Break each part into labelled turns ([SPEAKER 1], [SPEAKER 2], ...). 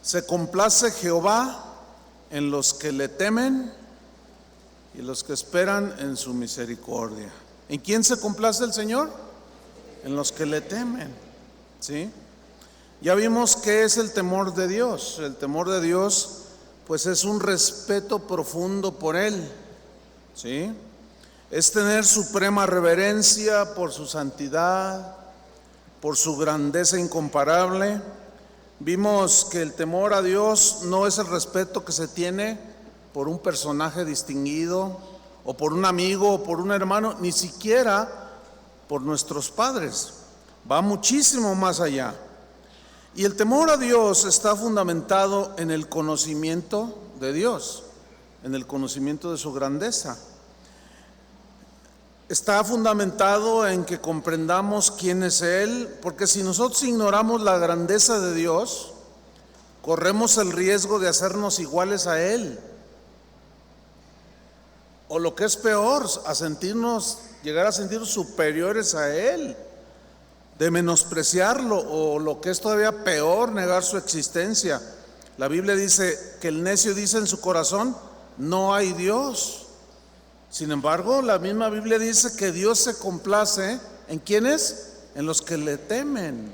[SPEAKER 1] Se complace Jehová en los que le temen y los que esperan en su misericordia. ¿En quién se complace el Señor? En los que le temen, ¿sí? Ya vimos qué es el temor de Dios. El temor de Dios, pues, es un respeto profundo por Él, ¿sí? Es tener suprema reverencia por su santidad, por su grandeza incomparable. Vimos que el temor a Dios no es el respeto que se tiene por un personaje distinguido, o por un amigo, o por un hermano, ni siquiera por nuestros padres. Va muchísimo más allá. Y el temor a Dios está fundamentado en el conocimiento de Dios, en el conocimiento de su grandeza. Está fundamentado en que comprendamos quién es Él, porque si nosotros ignoramos la grandeza de Dios, corremos el riesgo de hacernos iguales a Él. O lo que es peor, llegar a sentirnos superiores a Él, de menospreciarlo, o lo que es todavía peor, negar su existencia. La Biblia dice que el necio dice en su corazón: no hay Dios. Sin embargo, la misma Biblia dice que Dios se complace ¿en quiénes? En los que le temen.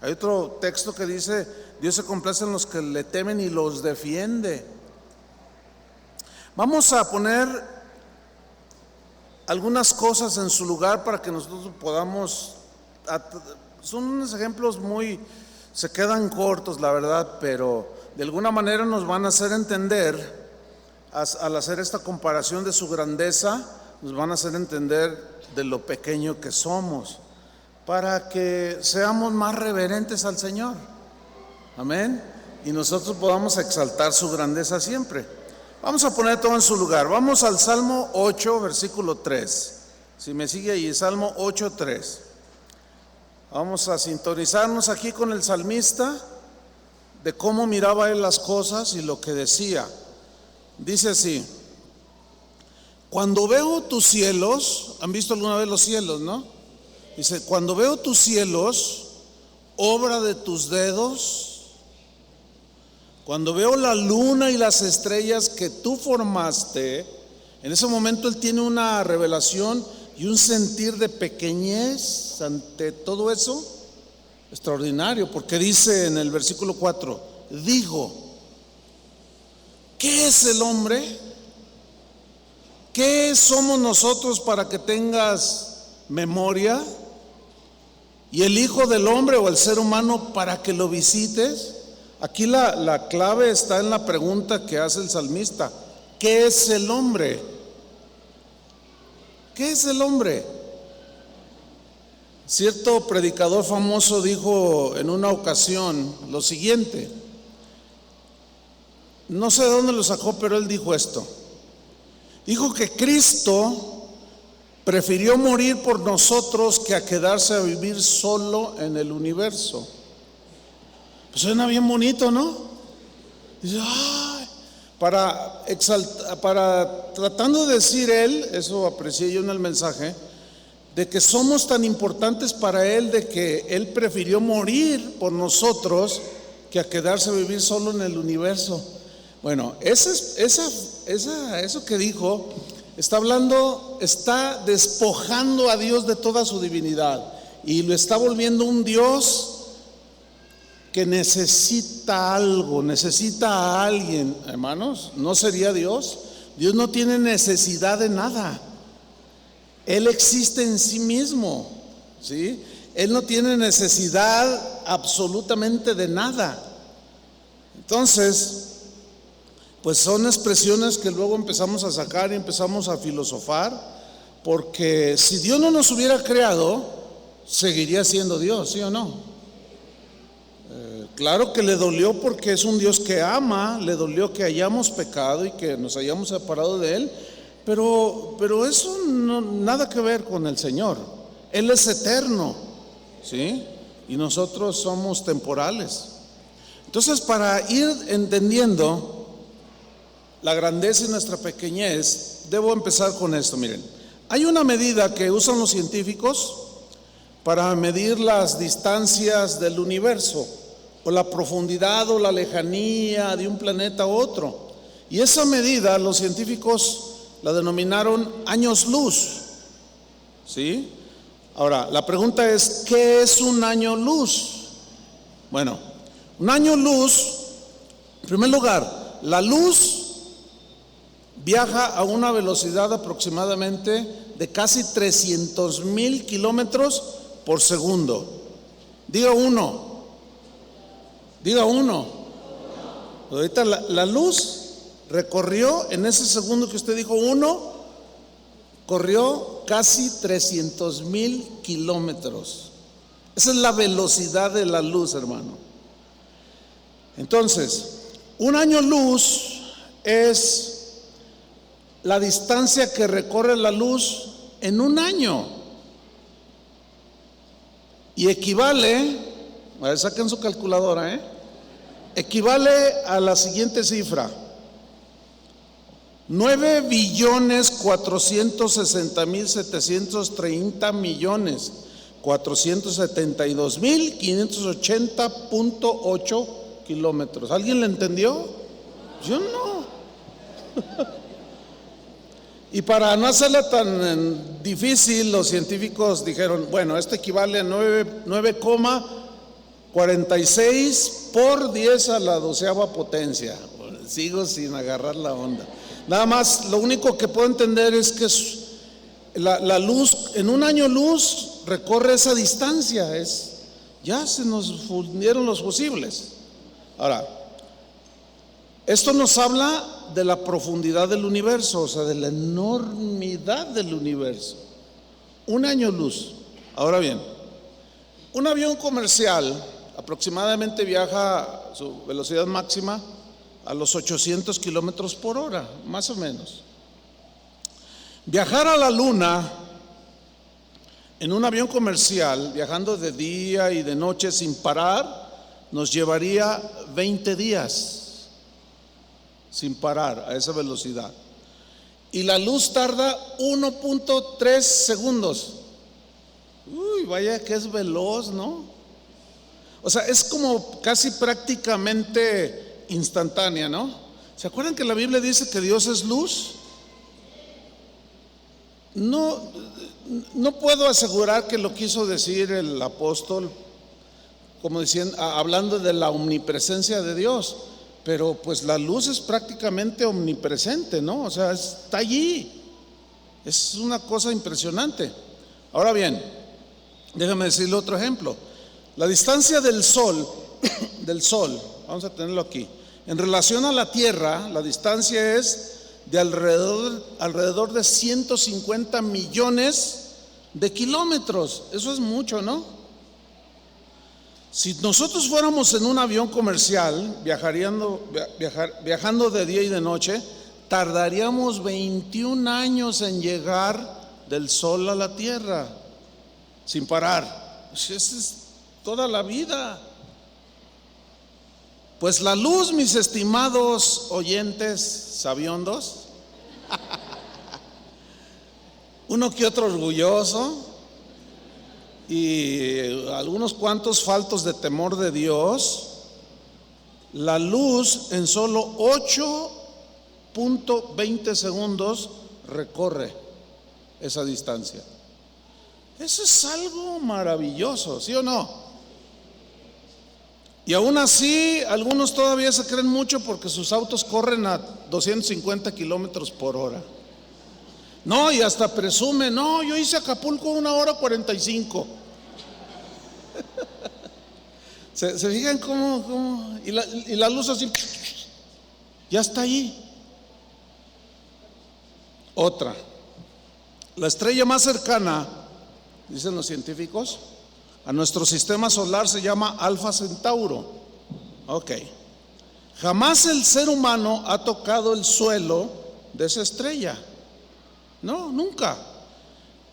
[SPEAKER 1] Hay otro texto que dice: Dios se complace en los que le temen y los defiende. Vamos a poner algunas cosas en su lugar para que nosotros podamos. Son unos ejemplos se quedan cortos, la verdad, pero de alguna manera nos van a hacer entender. Al hacer esta comparación de su grandeza, nos van a hacer entender de lo pequeño que somos, para que seamos más reverentes al Señor. Amén. Y nosotros podamos exaltar su grandeza siempre. Vamos a poner todo en su lugar. Vamos al Salmo 8, versículo 3. Si me sigue ahí, Salmo 8, 3. Vamos a sintonizarnos aquí con el salmista de cómo miraba él las cosas y lo que decía. Dice así: cuando veo tus cielos, ¿han visto alguna vez los cielos, no? Dice: cuando veo tus cielos, obra de tus dedos, cuando veo la luna y las estrellas que tú formaste. En ese momento él tiene una revelación y un sentir de pequeñez ante todo eso extraordinario, porque dice en el versículo 4: digo, ¿qué es el hombre? ¿Qué somos nosotros para que tengas memoria? ¿Y el Hijo del Hombre o el ser humano para que lo visites? Aquí la clave está en la pregunta que hace el salmista: ¿qué es el hombre? ¿Qué es el hombre? Cierto predicador famoso dijo en una ocasión lo siguiente. No sé de dónde lo sacó, pero él dijo esto. Dijo que Cristo prefirió morir por nosotros que a quedarse a vivir solo en el universo. Pues suena bien bonito, ¿no? Dice, ay, tratando de decir él, eso aprecié yo en el mensaje, de que somos tan importantes para él, de que él prefirió morir por nosotros que a quedarse a vivir solo en el universo. Bueno, eso que dijo, está despojando a Dios de toda su divinidad y lo está volviendo un Dios que necesita algo, necesita a alguien. Hermanos, ¿no sería Dios? Dios no tiene necesidad de nada. Él existe en sí mismo, ¿sí? Él no tiene necesidad absolutamente de nada. Entonces, pues son expresiones que luego empezamos a sacar y empezamos a filosofar, porque si Dios no nos hubiera creado, seguiría siendo Dios, ¿sí o no? Claro que le dolió porque es un Dios que ama, le dolió que hayamos pecado y que nos hayamos separado de Él, pero eso no nada que ver con el Señor. Él es eterno, ¿sí? Y nosotros somos temporales. Entonces, para ir entendiendo la grandeza y nuestra pequeñez, debo empezar con esto. Miren, hay una medida que usan los científicos para medir las distancias del universo. o la profundidad o la lejanía de un planeta a otro. Y esa medida los científicos la denominaron años luz. ¿Sí? Ahora, la pregunta es, ¿qué es un año luz? Bueno, un año luz, en primer lugar, la luz viaja a una velocidad aproximadamente de casi 300,000 kilómetros por segundo. Diga uno. Ahorita la luz recorrió, en ese segundo que usted dijo uno, corrió casi 300,000 kilómetros. Esa es la velocidad de la luz, hermano. Entonces, un año luz es la distancia que recorre la luz en un año. Y equivale, a ver, saquen su calculadora, equivale a la siguiente cifra: 9,460,730,472,580.8 kilómetros. ¿Alguien le entendió? Yo no. Y para no hacerla tan difícil, los científicos dijeron, bueno, esto equivale a 9,46 por 10 a la 12ª potencia. Sigo sin agarrar la onda. Nada más, lo único que puedo entender es que la luz, en un año luz, recorre esa distancia. Ya se nos fundieron los fusibles. Ahora, esto nos habla de la profundidad del universo, o sea, de la enormidad del universo. Un año luz. Ahora bien, un avión comercial aproximadamente viaja a su velocidad máxima a los 800 kilómetros por hora, más o menos. Viajar a la luna en un avión comercial, viajando de día y de noche sin parar, nos llevaría 20 días sin parar a esa velocidad. Y la luz tarda 1.3 segundos. Uy, vaya que es veloz, ¿no? O sea, es como casi prácticamente instantánea, ¿no? ¿Se acuerdan que la Biblia dice que Dios es luz? No puedo asegurar que lo quiso decir el apóstol como diciendo, hablando de la omnipresencia de Dios, pero pues la luz es prácticamente omnipresente, ¿no? O sea, está allí. Es una cosa impresionante. Ahora bien, déjame decirle otro ejemplo. La distancia del Sol, vamos a tenerlo aquí, en relación a la Tierra, la distancia es de alrededor de 150 millones de kilómetros. Eso es mucho, ¿no? Si nosotros fuéramos en un avión comercial, viajando de día y de noche, tardaríamos 21 años en llegar del Sol a la Tierra, sin parar. Esa es toda la vida. Pues la luz, mis estimados oyentes sabiondos, uno que otro orgulloso y algunos cuantos faltos de temor de Dios, la luz en solo 8.20 segundos recorre esa distancia. Eso es algo maravilloso, ¿sí o no? Y aún así, algunos todavía se creen mucho porque sus autos corren a 250 kilómetros por hora. No, y hasta presume, no, yo hice Acapulco 1 hora 45. ¿Se fijan cómo? Y la luz así, ya está ahí. Otra, la estrella más cercana, dicen los científicos, a nuestro sistema solar se llama Alfa Centauro. Ok. Jamás el ser humano ha tocado el suelo de esa estrella. No, nunca.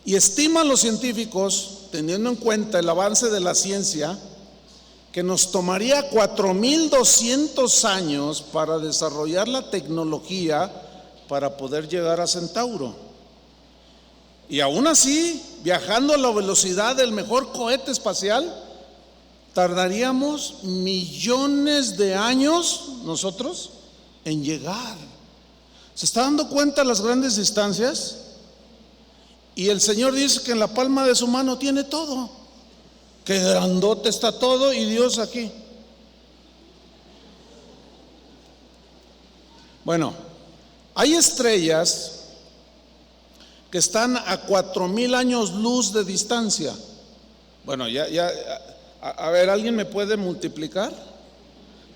[SPEAKER 1] Y estiman los científicos, teniendo en cuenta el avance de la ciencia, que nos tomaría 4,200 años para desarrollar la tecnología para poder llegar a Centauro. Y aún así, viajando a la velocidad del mejor cohete espacial, tardaríamos millones de años nosotros en llegar. ¿Se está dando cuenta las grandes distancias? Y el Señor dice que en la palma de su mano tiene todo, que grandote está todo y Dios aquí. Bueno, hay estrellas que están a 4,000 años luz de distancia. Bueno, a ver, ¿alguien me puede multiplicar?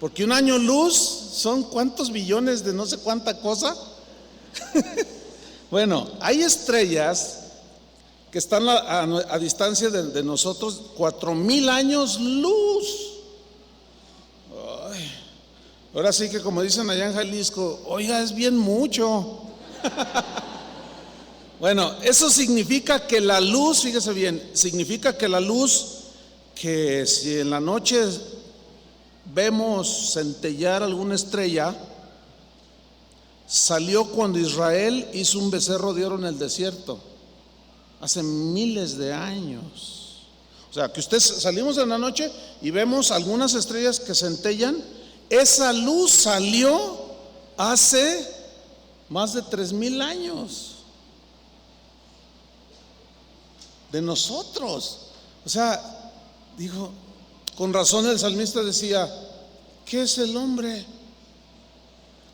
[SPEAKER 1] Porque un año luz son cuántos billones de no sé cuánta cosa. Bueno, hay estrellas que están a distancia de nosotros 4,000 años luz. Ay, ahora sí que como dicen allá en Jalisco, oiga, es bien mucho. Bueno, eso significa que la luz, fíjese bien, significa que la luz, que si en la noche vemos centellear alguna estrella, salió cuando Israel hizo un becerro de oro en el desierto, hace miles de años. O sea, que salimos en la noche y vemos algunas estrellas que centellan. Esa luz salió hace más de 3,000 años de nosotros. O sea, dijo, con razón el salmista decía, ¿qué es el hombre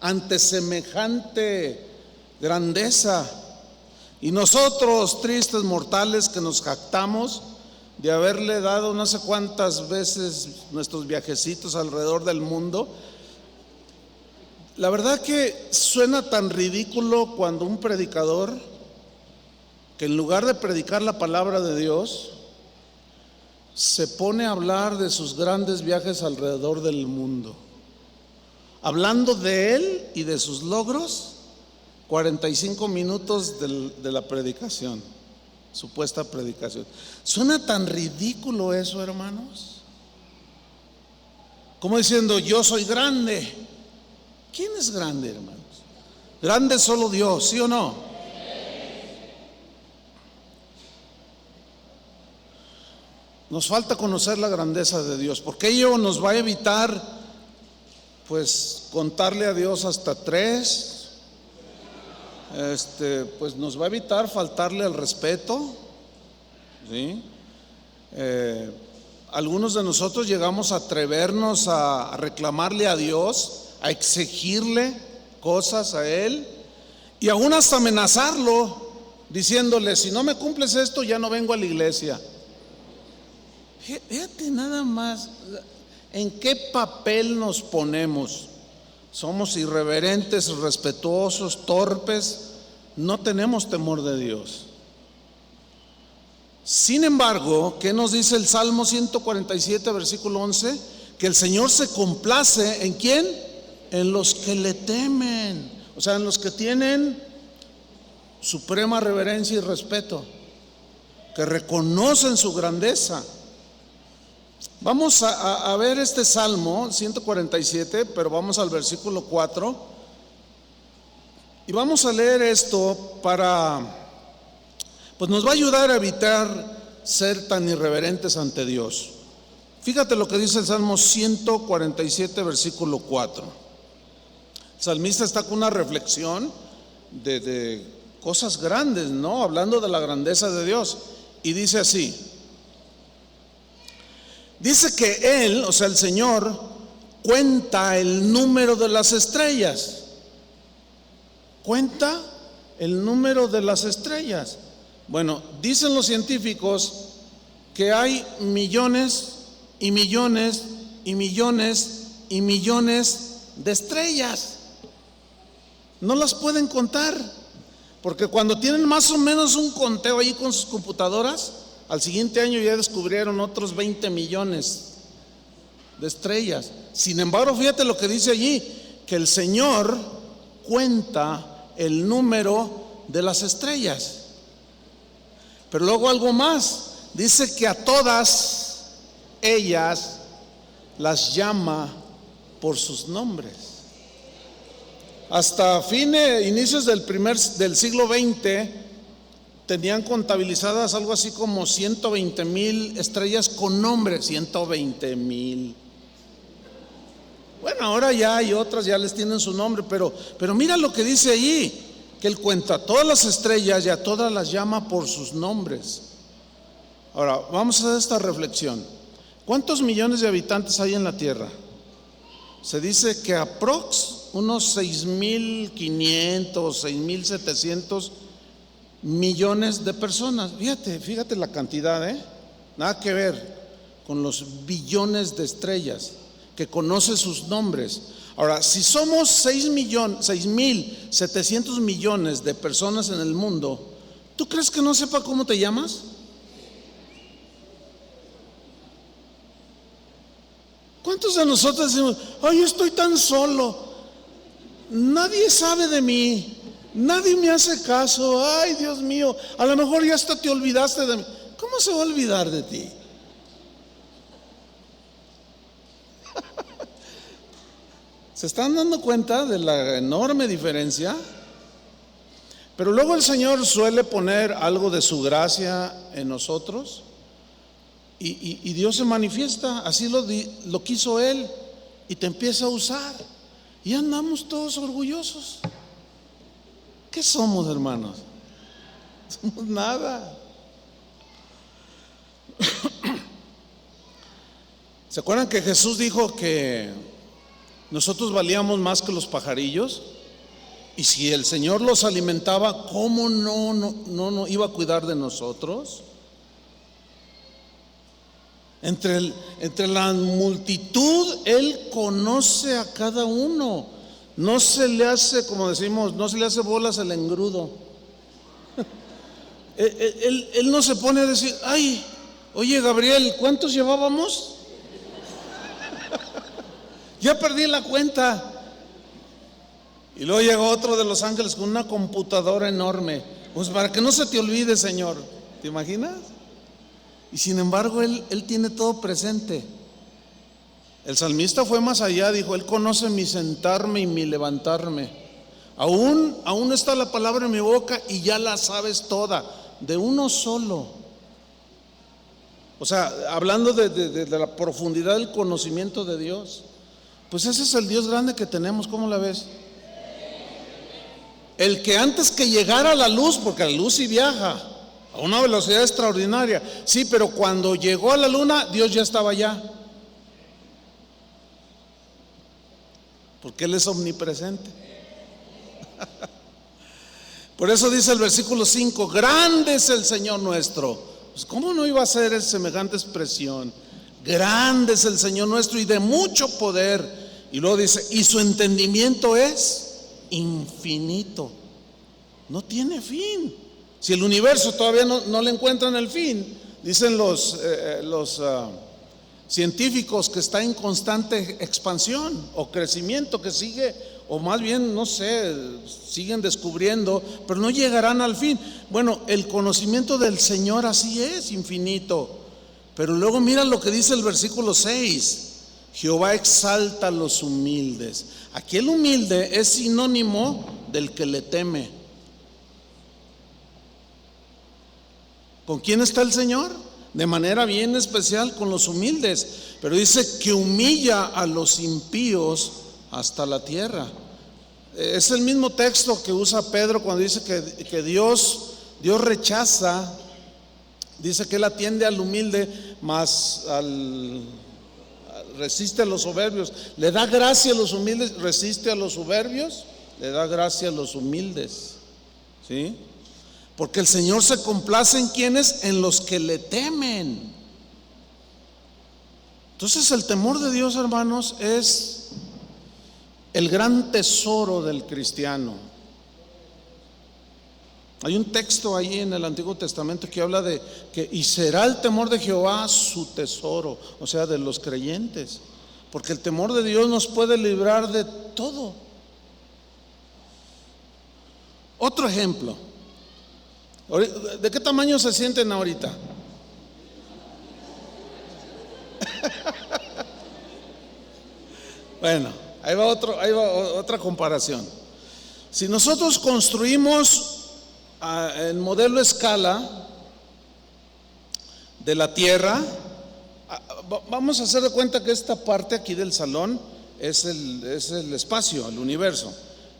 [SPEAKER 1] ante semejante grandeza? Y nosotros, tristes mortales, que nos jactamos de haberle dado no sé cuántas veces nuestros viajecitos alrededor del mundo. La verdad que suena tan ridículo cuando un predicador, que en lugar de predicar la palabra de Dios, se pone a hablar de sus grandes viajes alrededor del mundo, hablando de él y de sus logros. 45 minutos de la predicación, supuesta predicación. Suena tan ridículo eso, hermanos, como diciendo, yo soy grande. ¿Quién es grande, hermanos? Grande es solo Dios, ¿sí o no? Nos falta conocer la grandeza de Dios, porque ello nos va a evitar, pues, contarle a Dios hasta 3. Pues nos va a evitar faltarle al respeto, ¿sí? Algunos de nosotros llegamos a atrevernos a reclamarle a Dios, a exigirle cosas a Él, y aún hasta amenazarlo, diciéndole, si no me cumples esto, ya no vengo a la iglesia. Fíjate nada más en qué papel nos ponemos. Somos irreverentes, irrespetuosos, torpes, no tenemos temor de Dios. Sin embargo, ¿qué nos dice el Salmo 147, versículo 11? Que el Señor se complace ¿en quién? En los que le temen, o sea, en los que tienen suprema reverencia y respeto, que reconocen su grandeza. Vamos a ver este Salmo 147, pero vamos al versículo 4 y vamos a leer esto pues nos va a ayudar a evitar ser tan irreverentes ante Dios. Fíjate lo que dice el Salmo 147, versículo 4. El salmista está con una reflexión de cosas grandes, ¿no? Hablando de la grandeza de Dios, y dice así. Dice que Él, o sea el Señor, cuenta el número de las estrellas. Cuenta el número de las estrellas. Bueno, dicen los científicos que hay millones y millones y millones y millones de estrellas. No las pueden contar, porque cuando tienen más o menos un conteo ahí con sus computadoras, al siguiente año ya descubrieron otros 20 millones de estrellas. Sin embargo, fíjate lo que dice allí, que el Señor cuenta el número de las estrellas. Pero luego algo más, dice que a todas ellas las llama por sus nombres. Hasta inicios del siglo XX, tenían contabilizadas algo así como 120,000 estrellas con nombre, 120,000. Bueno, ahora ya hay otras, ya les tienen su nombre, pero mira lo que dice allí, que él cuenta todas las estrellas y a todas las llama por sus nombres. Ahora, vamos a hacer esta reflexión. ¿Cuántos millones de habitantes hay en la Tierra? Se dice que aprox unos 6,500, 6,700 millones de personas. Fíjate la cantidad, nada que ver con los billones de estrellas, que conoce sus nombres. Ahora, si somos 6,700 millones de personas en el mundo, ¿tú crees que no sepa cómo te llamas? ¿Cuántos de nosotros decimos, ay, yo estoy tan solo, nadie sabe de mí, nadie me hace caso, ay, Dios mío, a lo mejor ya hasta te olvidaste de mí? ¿Cómo se va a olvidar de ti? ¿Se están dando cuenta de la enorme diferencia? Pero luego el Señor suele poner algo de su gracia en nosotros y Dios se manifiesta, así lo quiso Él, y te empieza a usar y andamos todos orgullosos. ¿Qué somos, hermanos? Somos nada. ¿Se acuerdan que Jesús dijo que nosotros valíamos más que los pajarillos? Y si el Señor los alimentaba, ¿cómo no iba a cuidar de nosotros? Entre la multitud, Él conoce a cada uno. No se le hace, como decimos, no se le hace bolas el engrudo. Él no se pone a decir, ay, oye, Gabriel, ¿cuántos llevábamos? Ya perdí la cuenta. Y luego llegó otro de los ángeles con una computadora enorme, pues para que no se te olvide, Señor. ¿Te imaginas? Y sin embargo Él tiene todo presente. El salmista fue más allá, dijo, Él conoce mi sentarme y mi levantarme. Aún está la palabra en mi boca y ya la sabes toda, de uno solo. O sea, hablando de la profundidad del conocimiento de Dios. Pues ese es el Dios grande que tenemos, ¿cómo la ves? El que antes que llegara la luz, porque la luz sí viaja a una velocidad extraordinaria, sí, pero cuando llegó a la luna, Dios ya estaba allá, porque Él es omnipresente. Por eso dice el versículo 5, grande es el Señor nuestro. Pues ¿cómo no iba a ser semejante expresión? Grande es el Señor nuestro y de mucho poder. Y luego dice, y su entendimiento es infinito, no tiene fin. Si el universo todavía no le encuentran el fin, dicen los científicos que está en constante expansión o crecimiento, que sigue, o más bien, no sé, siguen descubriendo, pero no llegarán al fin. Bueno, el conocimiento del Señor así es, infinito. Pero luego mira lo que dice el versículo 6. Jehová exalta a los humildes. Aquí el humilde es sinónimo del que le teme. ¿Con quién está el Señor? De manera bien especial con los humildes. Pero dice que humilla a los impíos hasta la tierra. Es el mismo texto que usa Pedro cuando dice que Dios rechaza, dice que Él atiende al humilde, mas resiste a los soberbios. Le da gracia a los humildes, resiste a los soberbios, le da gracia a los humildes. ¿Sí? Porque el Señor se complace en quienes, en los que le temen. Entonces el temor de Dios, hermanos, es el gran tesoro del cristiano. Hay un texto ahí en el Antiguo Testamento que habla de que y será el temor de Jehová su tesoro, o sea, de los creyentes, porque el temor de Dios nos puede librar de todo. Otro ejemplo, ¿de qué tamaño se sienten ahorita? Bueno, ahí va otra comparación. Si nosotros construimos el modelo escala de la Tierra. Vamos a hacer de cuenta que esta parte aquí del salón es el espacio, el universo.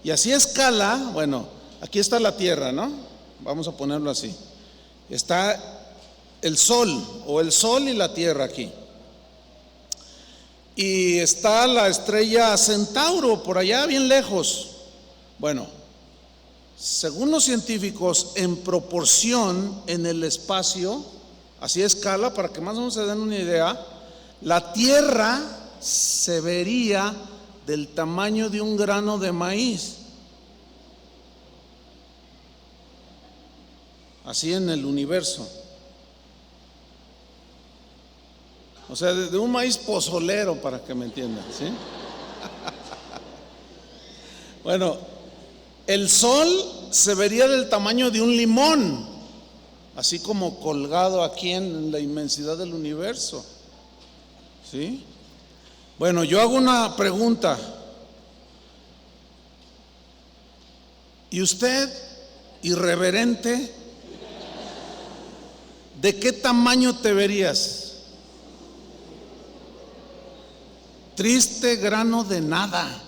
[SPEAKER 1] Y así a escala, bueno, aquí está la Tierra, ¿no? Vamos a ponerlo así. Está el Sol, o el Sol y la Tierra aquí. Y está la estrella Centauro por allá bien lejos. Bueno, según los científicos, en proporción en el espacio, así a escala, para que más o menos se den una idea, la Tierra se vería del tamaño de un grano de maíz. Así en el universo. O sea, de un maíz pozolero, para que me entiendan, ¿sí? Bueno, el Sol se vería del tamaño de un limón, así como colgado aquí en la inmensidad del universo, ¿sí? Bueno, yo hago una pregunta. ¿Y usted, irreverente, de qué tamaño te verías? Triste grano de nada.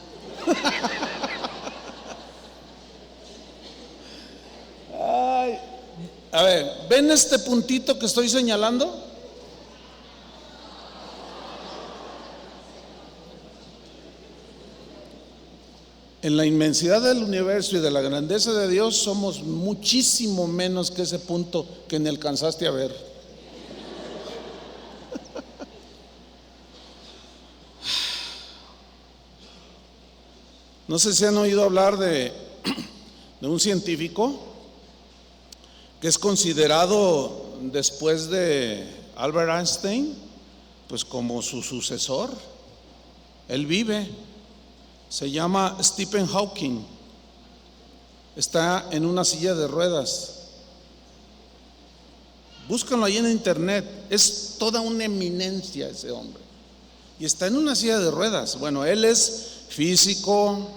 [SPEAKER 1] Ay, a ver, ¿ven este puntito que estoy señalando? En la inmensidad del universo y de la grandeza de Dios somos muchísimo menos que ese punto que ni alcanzaste a ver. No sé si han oído hablar de un científico que es considerado después de Albert Einstein, pues como su sucesor. Él vive, se llama Stephen Hawking, está en una silla de ruedas. Búscanlo ahí en internet, es toda una eminencia ese hombre. Y está en una silla de ruedas. Bueno, él es físico,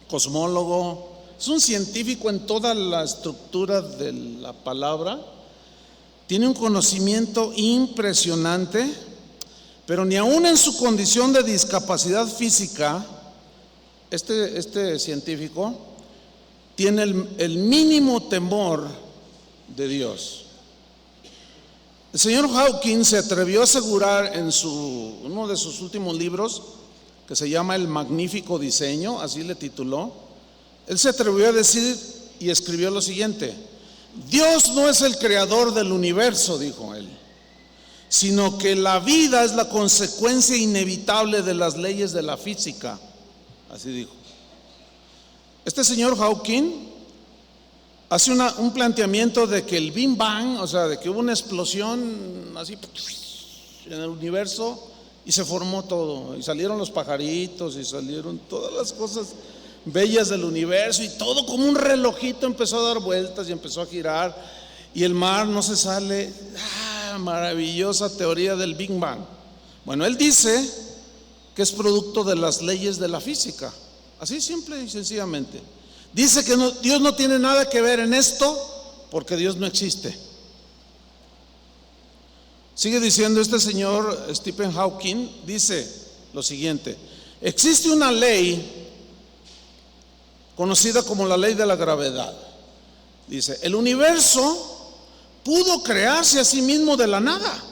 [SPEAKER 1] cosmólogo, es un científico en toda la estructura de la palabra, tiene un conocimiento impresionante, pero ni aún en su condición de discapacidad física, este científico tiene el mínimo temor de Dios. El señor Hawking se atrevió a asegurar en uno de sus últimos libros, que se llama El Magnífico Diseño, así le tituló. Él se atrevió a decir y escribió lo siguiente: Dios no es el creador del universo, dijo él, sino que la vida es la consecuencia inevitable de las leyes de la física. Así dijo. Este señor Hawking hace un planteamiento de que el Big Bang, o sea, de que hubo una explosión así en el universo y se formó todo, y salieron los pajaritos y salieron todas las cosas bellas del universo, y todo como un relojito empezó a dar vueltas y empezó a girar, y el mar no se sale. Maravillosa teoría del Big Bang. Bueno, él dice que es producto de las leyes de la física, así simple y sencillamente. Dice que Dios no tiene nada que ver en esto porque Dios no existe. Sigue diciendo este señor Stephen Hawking, dice lo siguiente: existe una ley conocida como la ley de la gravedad. Dice, el universo pudo crearse a sí mismo de la nada.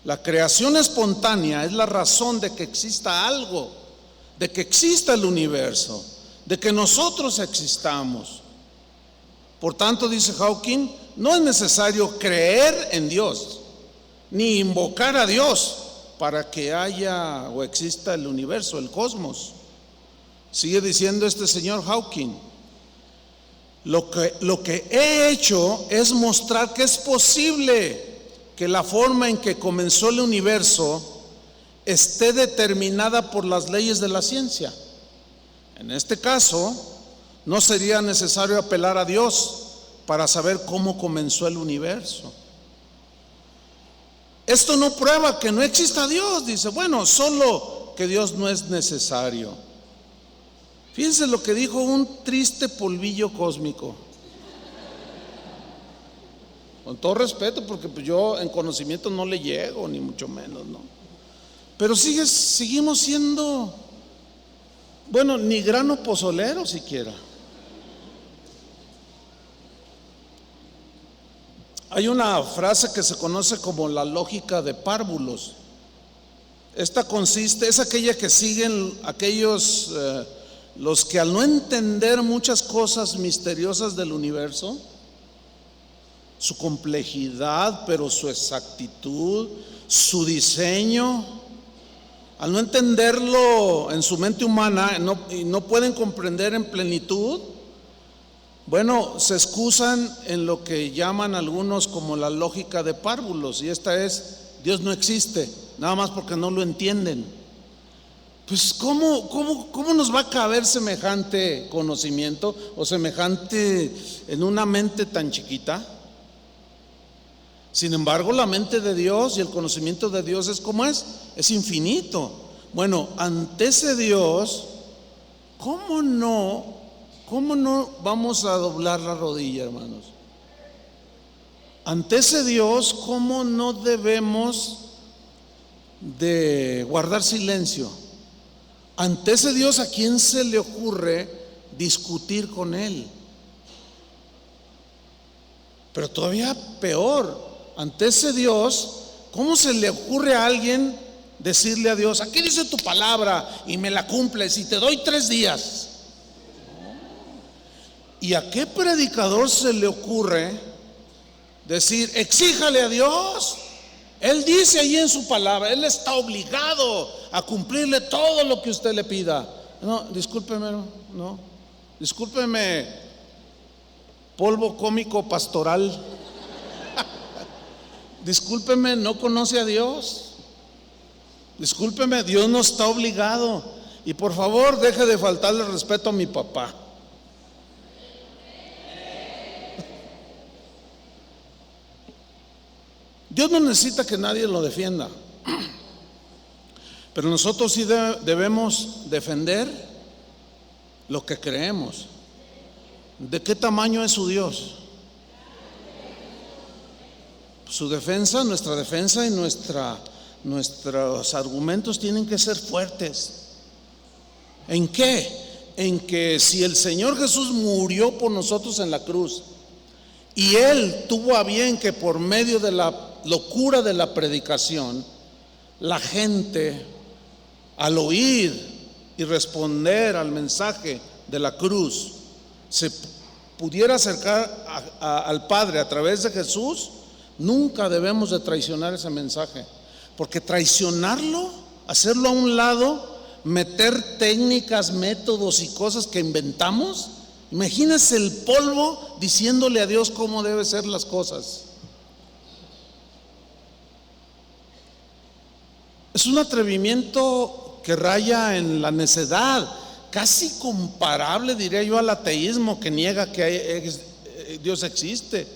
[SPEAKER 1] La creación espontánea es la razón de que exista algo, de que exista el universo, de que nosotros existamos. Por tanto, dice Hawking, no es necesario creer en Dios, ni invocar a Dios para que haya o exista el universo, el cosmos. Sigue diciendo este señor Hawking, lo que he hecho es mostrar que es posible que la forma en que comenzó el universo esté determinada por las leyes de la ciencia. En este caso, no sería necesario apelar a Dios para saber cómo comenzó el universo. Esto no prueba que no exista Dios, dice. Bueno, solo que Dios no es necesario. Fíjense lo que dijo un triste polvillo cósmico. Con todo respeto, porque pues yo en conocimiento no le llego, ni mucho menos, ¿no? Pero seguimos siendo, bueno, ni grano pozolero siquiera. Hay una frase que se conoce como la lógica de párvulos. Esta consiste, es aquella que siguen aquellos, los que al no entender muchas cosas misteriosas del universo, su complejidad, pero su exactitud, su diseño, al no entenderlo en su mente humana y no pueden comprender en plenitud, bueno, se excusan en lo que llaman algunos como la lógica de párvulos, y esta es: Dios no existe, nada más porque no lo entienden. Pues ¿cómo nos va a caber semejante conocimiento o semejante en una mente tan chiquita? Sin embargo, la mente de Dios y el conocimiento de Dios es como es infinito. Bueno, ante ese Dios, ¿cómo no vamos a doblar la rodilla, hermanos? Ante ese Dios, ¿cómo no debemos de guardar silencio? Ante ese Dios, ¿a quién se le ocurre discutir con Él? Pero todavía peor, ante ese Dios, ¿cómo se le ocurre a alguien decirle a Dios: aquí dice tu palabra y me la cumples y te doy 3 días? ¿Y a qué predicador se le ocurre decir: exíjale a Dios? Él dice ahí en su palabra, Él está obligado a cumplirle todo lo que usted le pida. No, discúlpeme, no, discúlpeme, polvo cómico pastoral. Discúlpeme, no conoce a Dios. Discúlpeme, Dios no está obligado. Y por favor, deje de faltarle respeto a mi papá. Dios no necesita que nadie lo defienda, pero nosotros sí debemos defender lo que creemos. ¿De qué tamaño es su Dios? Su defensa, nuestra defensa y nuestros argumentos tienen que ser fuertes. ¿En qué? En que si el Señor Jesús murió por nosotros en la cruz y Él tuvo a bien que por medio de la locura de la predicación, la gente, al oír y responder al mensaje de la cruz, se pudiera acercar al Padre a través de Jesús, nunca debemos de traicionar ese mensaje, porque traicionarlo, hacerlo a un lado, meter técnicas, métodos y cosas que inventamos. Imagínense el polvo diciéndole a Dios cómo deben ser las cosas. Es un atrevimiento que raya en la necedad, casi comparable, diría yo, al ateísmo, que niega que Dios existe.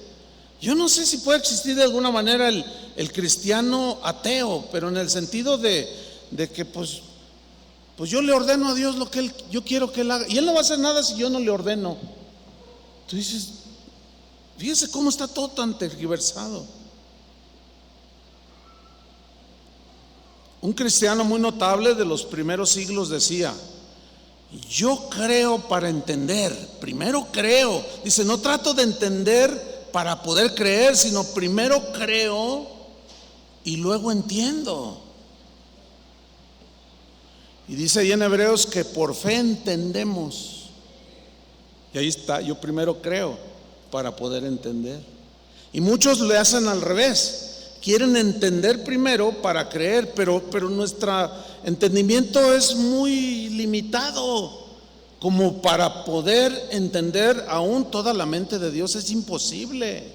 [SPEAKER 1] Yo no sé si puede existir de alguna manera el cristiano ateo, pero en el sentido de que pues yo le ordeno a Dios lo que yo quiero que Él haga, y Él no va a hacer nada si yo no le ordeno. Tú dices, fíjese cómo está todo tan tergiversado. Un cristiano muy notable de los primeros siglos decía: yo creo para entender, primero creo. Dice, no trato de entender para poder creer, sino primero creo y luego entiendo. Y dice ahí en Hebreos que por fe entendemos. Y ahí está, yo primero creo para poder entender. Y muchos le hacen al revés. Quieren entender primero para creer, pero nuestro entendimiento es muy limitado como para poder entender aún toda la mente de Dios. Es imposible.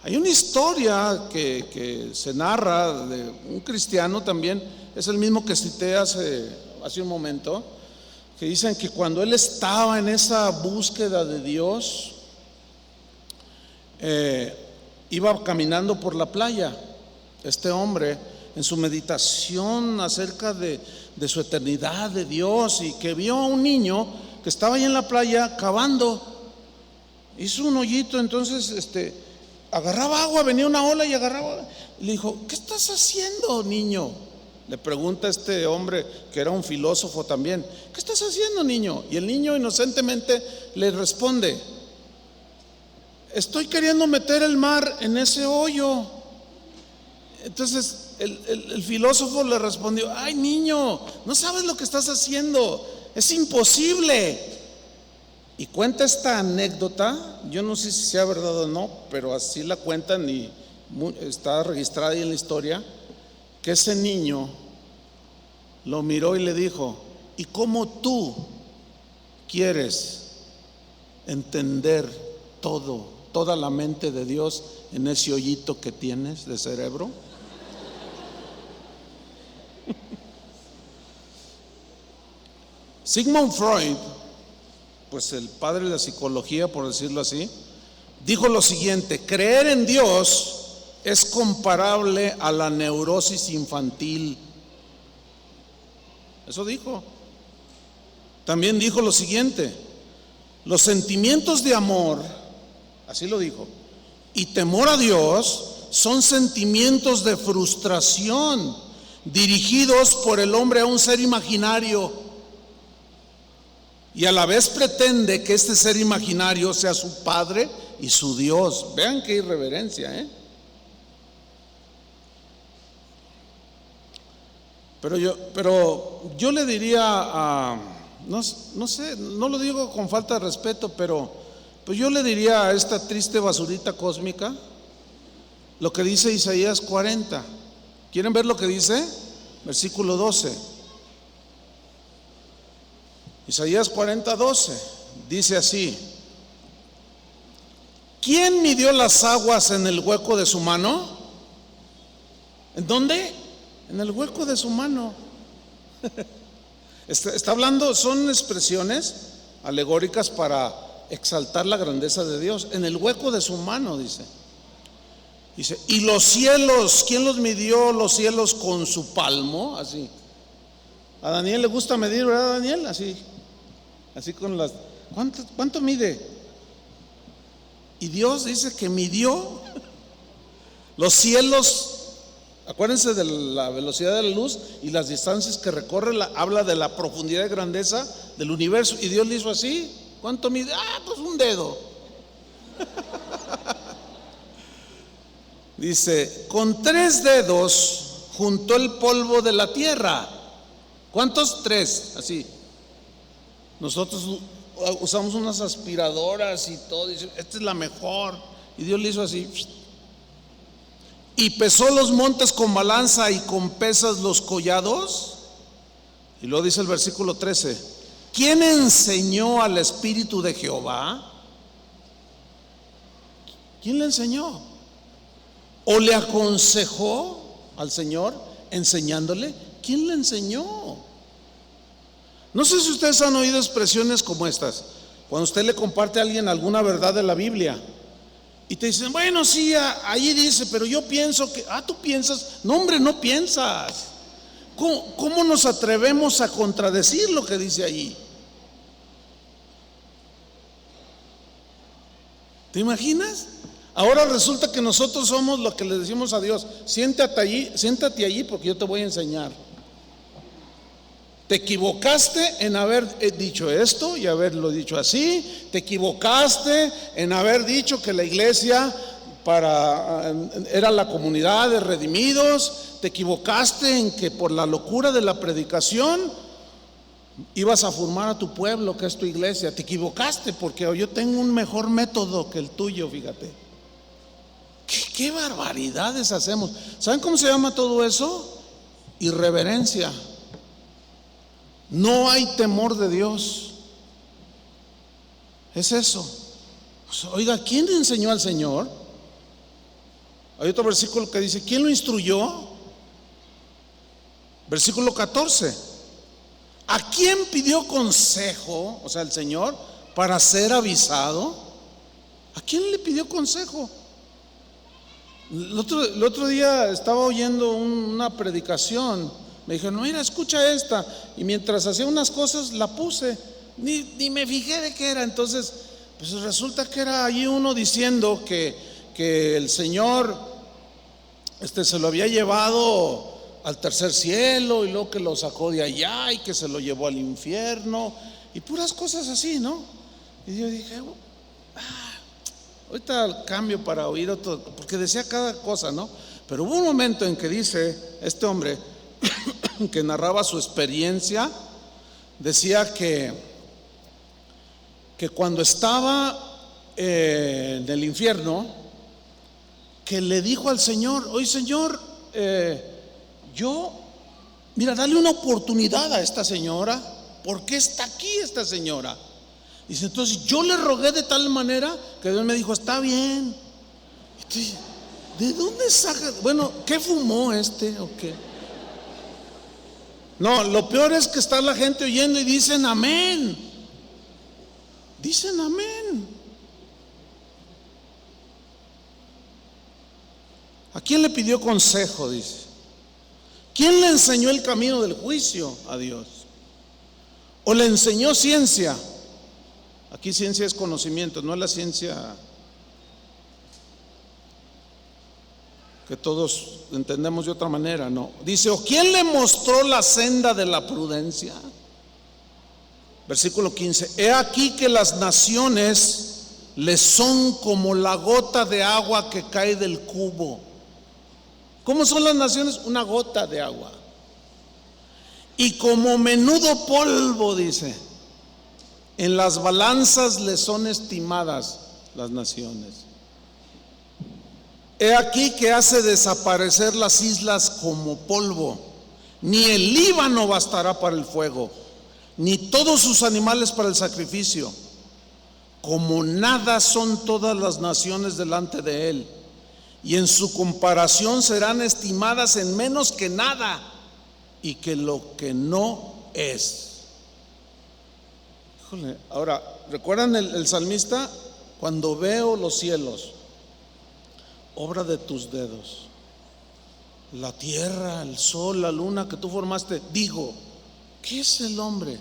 [SPEAKER 1] Hay una historia que se narra de un cristiano también, es el mismo que cité hace un momento, que dicen que cuando él estaba en esa búsqueda de Dios, iba caminando por la playa, este hombre, en su meditación acerca de su eternidad, de Dios, y que vio a un niño que estaba ahí en la playa cavando. Hizo un hoyito, entonces agarraba agua, venía una ola y agarraba. Y le dijo: ¿qué estás haciendo, niño? Le pregunta a este hombre que era un filósofo también: ¿qué estás haciendo, niño? Y el niño inocentemente le responde: estoy queriendo meter el mar en ese hoyo. Entonces el filósofo le respondió: ay, niño, no sabes lo que estás haciendo, es imposible. Y cuenta esta anécdota, yo no sé si sea verdad o no, pero así la cuentan y está registrada ahí en la historia, que ese niño lo miró y le dijo: ¿y cómo tú quieres entender toda la mente de Dios en ese hoyito que tienes de cerebro? Sigmund Freud, pues el padre de la psicología, por decirlo así, dijo lo siguiente: creer en Dios es comparable a la neurosis infantil. Eso dijo. También dijo lo siguiente: los sentimientos de amor, así lo dijo, y temor a Dios son sentimientos de frustración dirigidos por el hombre a un ser imaginario, y a la vez pretende que este ser imaginario sea su padre y su Dios. Vean qué irreverencia, Pero yo le diría no sé, no lo digo con falta de respeto, pero pues yo le diría a esta triste basurita cósmica lo que dice Isaías 40. ¿Quieren ver lo que dice? Versículo 12. Isaías 40:12 dice así: ¿quién midió las aguas en el hueco de su mano? ¿En dónde? En el hueco de su mano. Está hablando, son expresiones alegóricas para exaltar la grandeza de Dios. En el hueco de su mano, dice. Y los cielos, ¿quién los midió los cielos con su palmo? Así. A Daniel le gusta medir, ¿verdad, Daniel? Así con las. ¿Cuánto mide? Y Dios dice que midió los cielos. Acuérdense de la velocidad de la luz y las distancias que recorre, habla de la profundidad y grandeza del universo. Y Dios le hizo así. ¿Cuánto mide? Pues un dedo. Dice: con 3 dedos juntó el polvo de la tierra. ¿Cuántos? 3, así. Nosotros usamos unas aspiradoras y todo, dice: esta es la mejor. Y Dios le hizo así. Y pesó los montes con balanza y con pesas los collados. Y luego dice el versículo 13: ¿quién enseñó al Espíritu de Jehová? ¿Quién le enseñó? ¿O le aconsejó al Señor enseñándole? ¿Quién le enseñó? No sé si ustedes han oído expresiones como estas, cuando usted le comparte a alguien alguna verdad de la Biblia y te dicen: bueno, sí, ahí dice, pero yo pienso que. ¿Tú piensas? No, hombre, no piensas. ¿Cómo nos atrevemos a contradecir lo que dice allí? ¿Te imaginas? Ahora resulta que nosotros somos lo que le decimos a Dios: siéntate allí porque yo te voy a enseñar. Te equivocaste en haber dicho esto y haberlo dicho así. Te equivocaste en haber dicho que la iglesia era la comunidad de redimidos. Te equivocaste en que por la locura de la predicación ibas a formar a tu pueblo, que es tu iglesia. Te equivocaste porque yo tengo un mejor método que el tuyo, fíjate. ¿Qué barbaridades hacemos? ¿Saben cómo se llama todo eso? Irreverencia. No hay temor de Dios. Es eso. Oiga, ¿quién le enseñó al Señor? Hay otro versículo que dice: ¿quién lo instruyó? Versículo 14: ¿a quién pidió consejo? O sea, el Señor, para ser avisado. ¿A quién le pidió consejo? El otro día estaba oyendo una predicación. Me dijeron: mira, escucha esta. Y mientras hacía unas cosas la puse. ni me fijé de qué era. Entonces, pues resulta que era allí uno diciendo que el Señor se lo había llevado al tercer cielo y luego que lo sacó de allá y que se lo llevó al infierno y puras cosas así, ¿no? Y yo dije, ahorita cambio para oír otro, porque decía cada cosa, ¿no? Pero hubo un momento en que dice este hombre que narraba su experiencia, decía que cuando estaba en el infierno, que le dijo al Señor: oye, Señor, mira, dale una oportunidad a esta señora. ¿Por qué está aquí esta señora? Dice, entonces yo le rogué de tal manera que Dios me dijo, está bien. Entonces, ¿de dónde saca? Bueno, ¿qué fumó o qué? No, lo peor es que está la gente oyendo y dicen amén. Dicen amén. ¿A quién le pidió consejo? Dice. ¿Quién le enseñó el camino del juicio? A Dios. ¿O le enseñó ciencia? Aquí ciencia es conocimiento, no es la ciencia que todos entendemos de otra manera, no. Dice, ¿o quién le mostró la senda de la prudencia? Versículo 15, he aquí que las naciones le son como la gota de agua que cae del cubo. ¿Cómo son las naciones? Una gota de agua. Y como menudo polvo, dice, en las balanzas le son estimadas las naciones. He aquí que hace desaparecer las islas como polvo. Ni el Líbano bastará para el fuego, ni todos sus animales para el sacrificio. Como nada son todas las naciones delante de él, y en su comparación serán estimadas en menos que nada, y que lo que no es. Híjole, ahora, ¿recuerdan el salmista? Cuando veo los cielos, obra de tus dedos, la tierra, el sol, la luna que tú formaste, digo, ¿qué es el hombre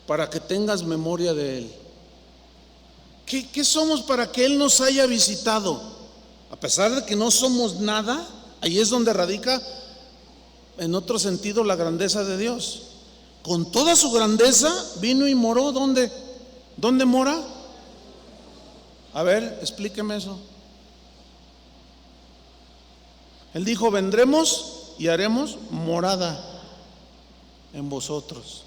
[SPEAKER 1] para que tengas memoria de él? ¿Qué somos para que él nos haya visitado? A pesar de que no somos nada, ahí es donde radica en otro sentido la grandeza de Dios. Con toda su grandeza vino y moró. ¿Dónde mora? A ver, explíqueme eso. Él dijo, vendremos y haremos morada en vosotros.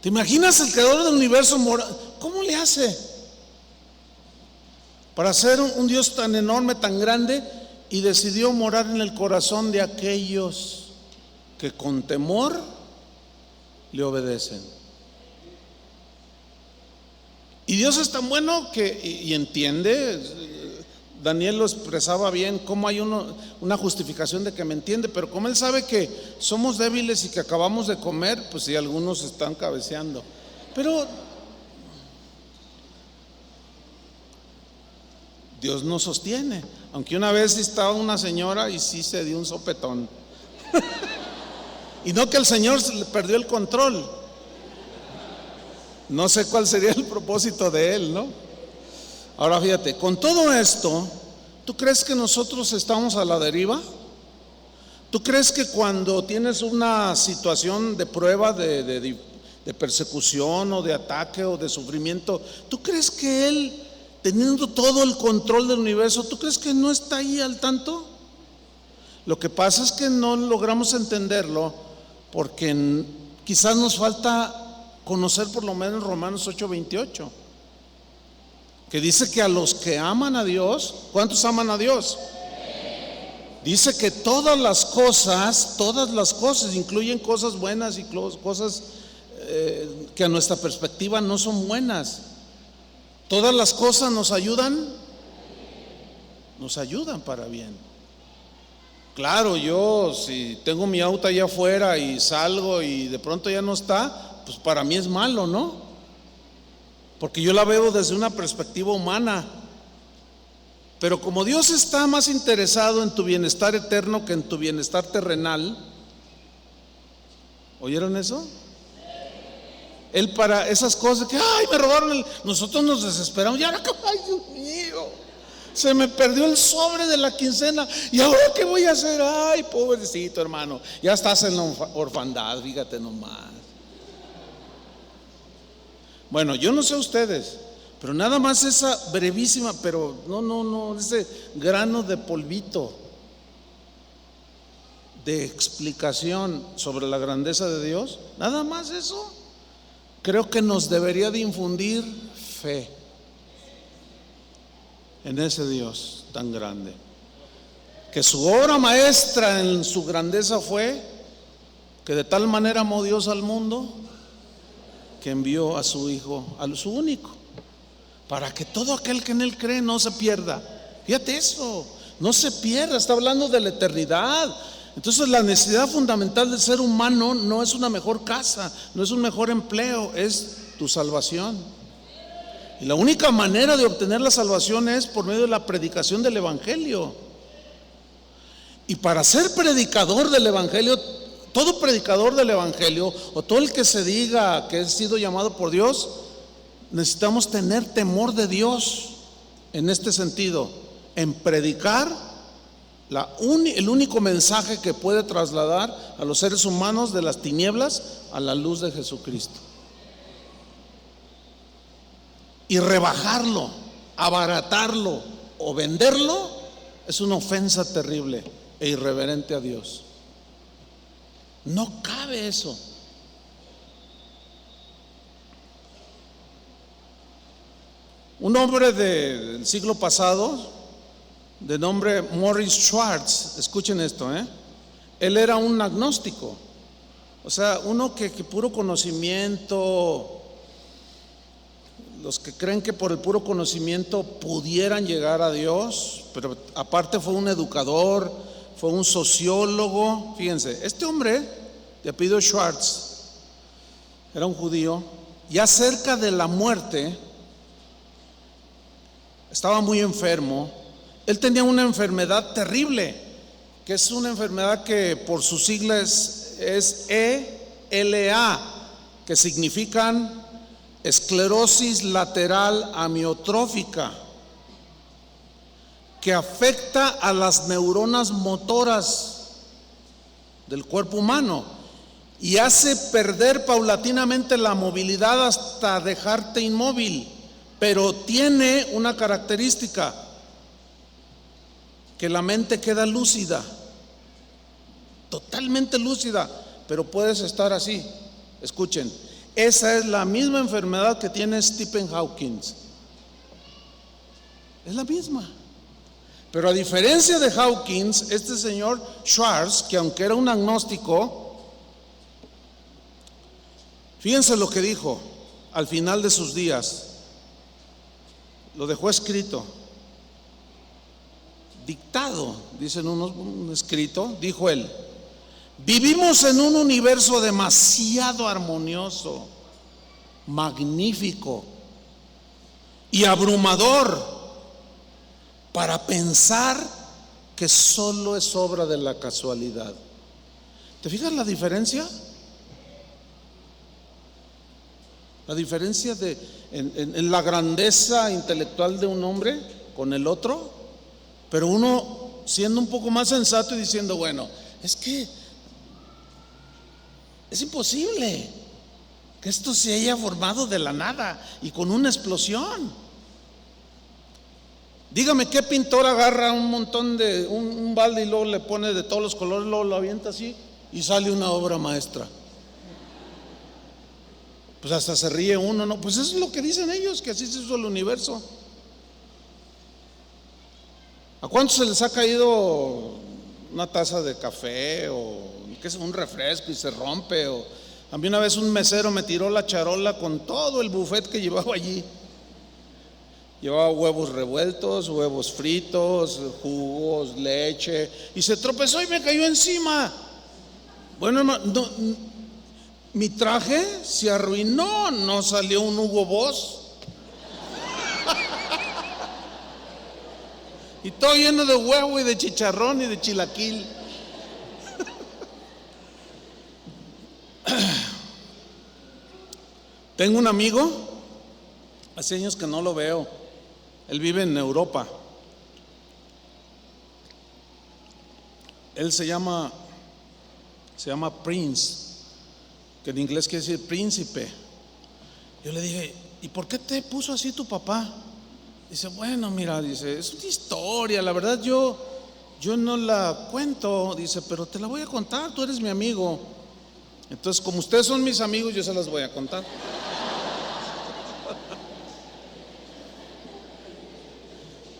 [SPEAKER 1] ¿Te imaginas el creador del universo cómo le hace para ser un Dios tan enorme, tan grande, y decidió morar en el corazón de aquellos que con temor le obedecen? Y Dios es tan bueno y entiende. Daniel lo expresaba bien, cómo hay una justificación de que me entiende, pero como él sabe que somos débiles y que acabamos de comer, pues sí, algunos están cabeceando. Pero Dios nos sostiene. Aunque una vez estaba una señora y sí se dio un sopetón. Y no que el Señor perdió el control. No sé cuál sería el propósito de él, ¿no? Ahora fíjate, con todo esto, ¿tú crees que nosotros estamos a la deriva? ¿Tú crees que cuando tienes una situación de prueba, de persecución o de ataque o de sufrimiento, ¿tú crees que Él, teniendo todo el control del universo, tú crees que no está ahí al tanto? Lo que pasa es que no logramos entenderlo porque quizás nos falta conocer por lo menos Romanos 8:28, que dice que a los que aman a Dios, ¿cuántos aman a Dios? Dice que todas las cosas, incluyen cosas buenas y cosas que a nuestra perspectiva no son buenas. Todas las cosas nos ayudan para bien. Claro, yo si tengo mi auto allá afuera y salgo y de pronto ya no está, pues para mí es malo, ¿no? Porque yo la veo desde una perspectiva humana. Pero como Dios está más interesado en tu bienestar eterno que en tu bienestar terrenal, ¿oyeron eso? Él para esas cosas que, ay, me robaron nosotros nos desesperamos. Y ahora, ay, Dios mío, se me perdió el sobre de la quincena. ¿Y ahora qué voy a hacer? Ay, pobrecito hermano, ya estás en la orfandad, fíjate nomás. Bueno, yo no sé ustedes, pero nada más esa brevísima, pero no, ese grano de polvito de explicación sobre la grandeza de Dios, nada más eso, creo que nos debería de infundir fe en ese Dios tan grande, que su obra maestra en su grandeza fue que de tal manera amó Dios al mundo que envió a su Hijo, a su único, para que todo aquel que en Él cree no se pierda. Fíjate eso, no se pierda, está hablando de la eternidad. Entonces la necesidad fundamental del ser humano no es una mejor casa, no es un mejor empleo, es tu salvación. Y la única manera de obtener la salvación es por medio de la predicación del Evangelio. Y para ser predicador del Evangelio, todo predicador del Evangelio o todo el que se diga que ha sido llamado por Dios, necesitamos tener temor de Dios en este sentido, en predicar el único mensaje que puede trasladar a los seres humanos de las tinieblas a la luz de Jesucristo. Y rebajarlo, abaratarlo o venderlo es una ofensa terrible e irreverente a Dios. No cabe eso. Un hombre del siglo pasado, de nombre Morris Schwartz, escuchen esto, él era un agnóstico, o sea, uno que puro conocimiento, los que creen que por el puro conocimiento pudieran llegar a Dios, pero aparte fue un educador, fue un sociólogo. Fíjense, este hombre de apellido Schwartz era un judío, ya cerca de la muerte, estaba muy enfermo. Él tenía una enfermedad terrible, que es una enfermedad que por sus siglas es ELA, que significan esclerosis lateral amiotrófica, que afecta a las neuronas motoras del cuerpo humano y hace perder paulatinamente la movilidad hasta dejarte inmóvil. Pero tiene una característica, que la mente queda lúcida, totalmente lúcida, pero puedes estar así. Escuchen, esa es la misma enfermedad que tiene Stephen Hawking. Es la misma. Pero a diferencia de Hawking, este señor Schwartz, que aunque era un agnóstico, fíjense lo que dijo al final de sus días. Lo dejó escrito, dictado, dicen unos, un escrito. Dijo él: vivimos en un universo demasiado armonioso, magnífico y abrumador para pensar que solo es obra de la casualidad. ¿Te fijas la diferencia? La diferencia en la grandeza intelectual de un hombre con el otro, pero uno siendo un poco más sensato y diciendo, bueno, es que es imposible que esto se haya formado de la nada y con una explosión. Dígame, ¿qué pintor agarra un montón de un balde y luego le pone de todos los colores, luego lo avienta así y sale una obra maestra? Pues hasta se ríe uno, ¿no? Pues eso es lo que dicen ellos, que así se hizo el universo. ¿A cuántos se les ha caído una taza de café o qué es, un refresco y se rompe? O a mí una vez un mesero me tiró la charola con todo el buffet que llevaba allí. Llevaba huevos revueltos, huevos fritos, jugos, leche, y se tropezó y me cayó encima. Bueno, hermano, mi traje se arruinó, no salió un Hugo Boss. Y todo lleno de huevo y de chicharrón y de chilaquil. Tengo un amigo, hace años que no lo veo, él vive en Europa. Él se llama Prince, que en inglés quiere decir príncipe. Yo le dije, ¿y por qué te puso así tu papá? Dice, bueno, mira, dice, es una historia, la verdad yo no la cuento, dice, pero te la voy a contar, tú eres mi amigo. Entonces, como ustedes son mis amigos, yo se las voy a contar.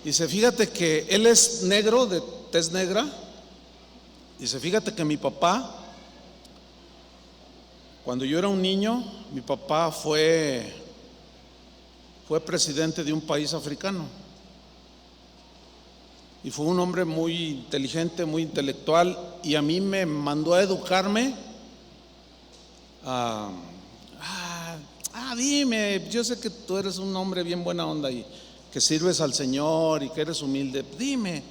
[SPEAKER 1] Dice, fíjate que él es negro, de tez negra. Dice, fíjate que mi papá, cuando yo era un niño, mi papá fue presidente de un país africano. Y fue un hombre muy inteligente, muy intelectual, y a mí me mandó a educarme. Dime, yo sé que tú eres un hombre bien buena onda y que sirves al Señor y que eres humilde. Dime.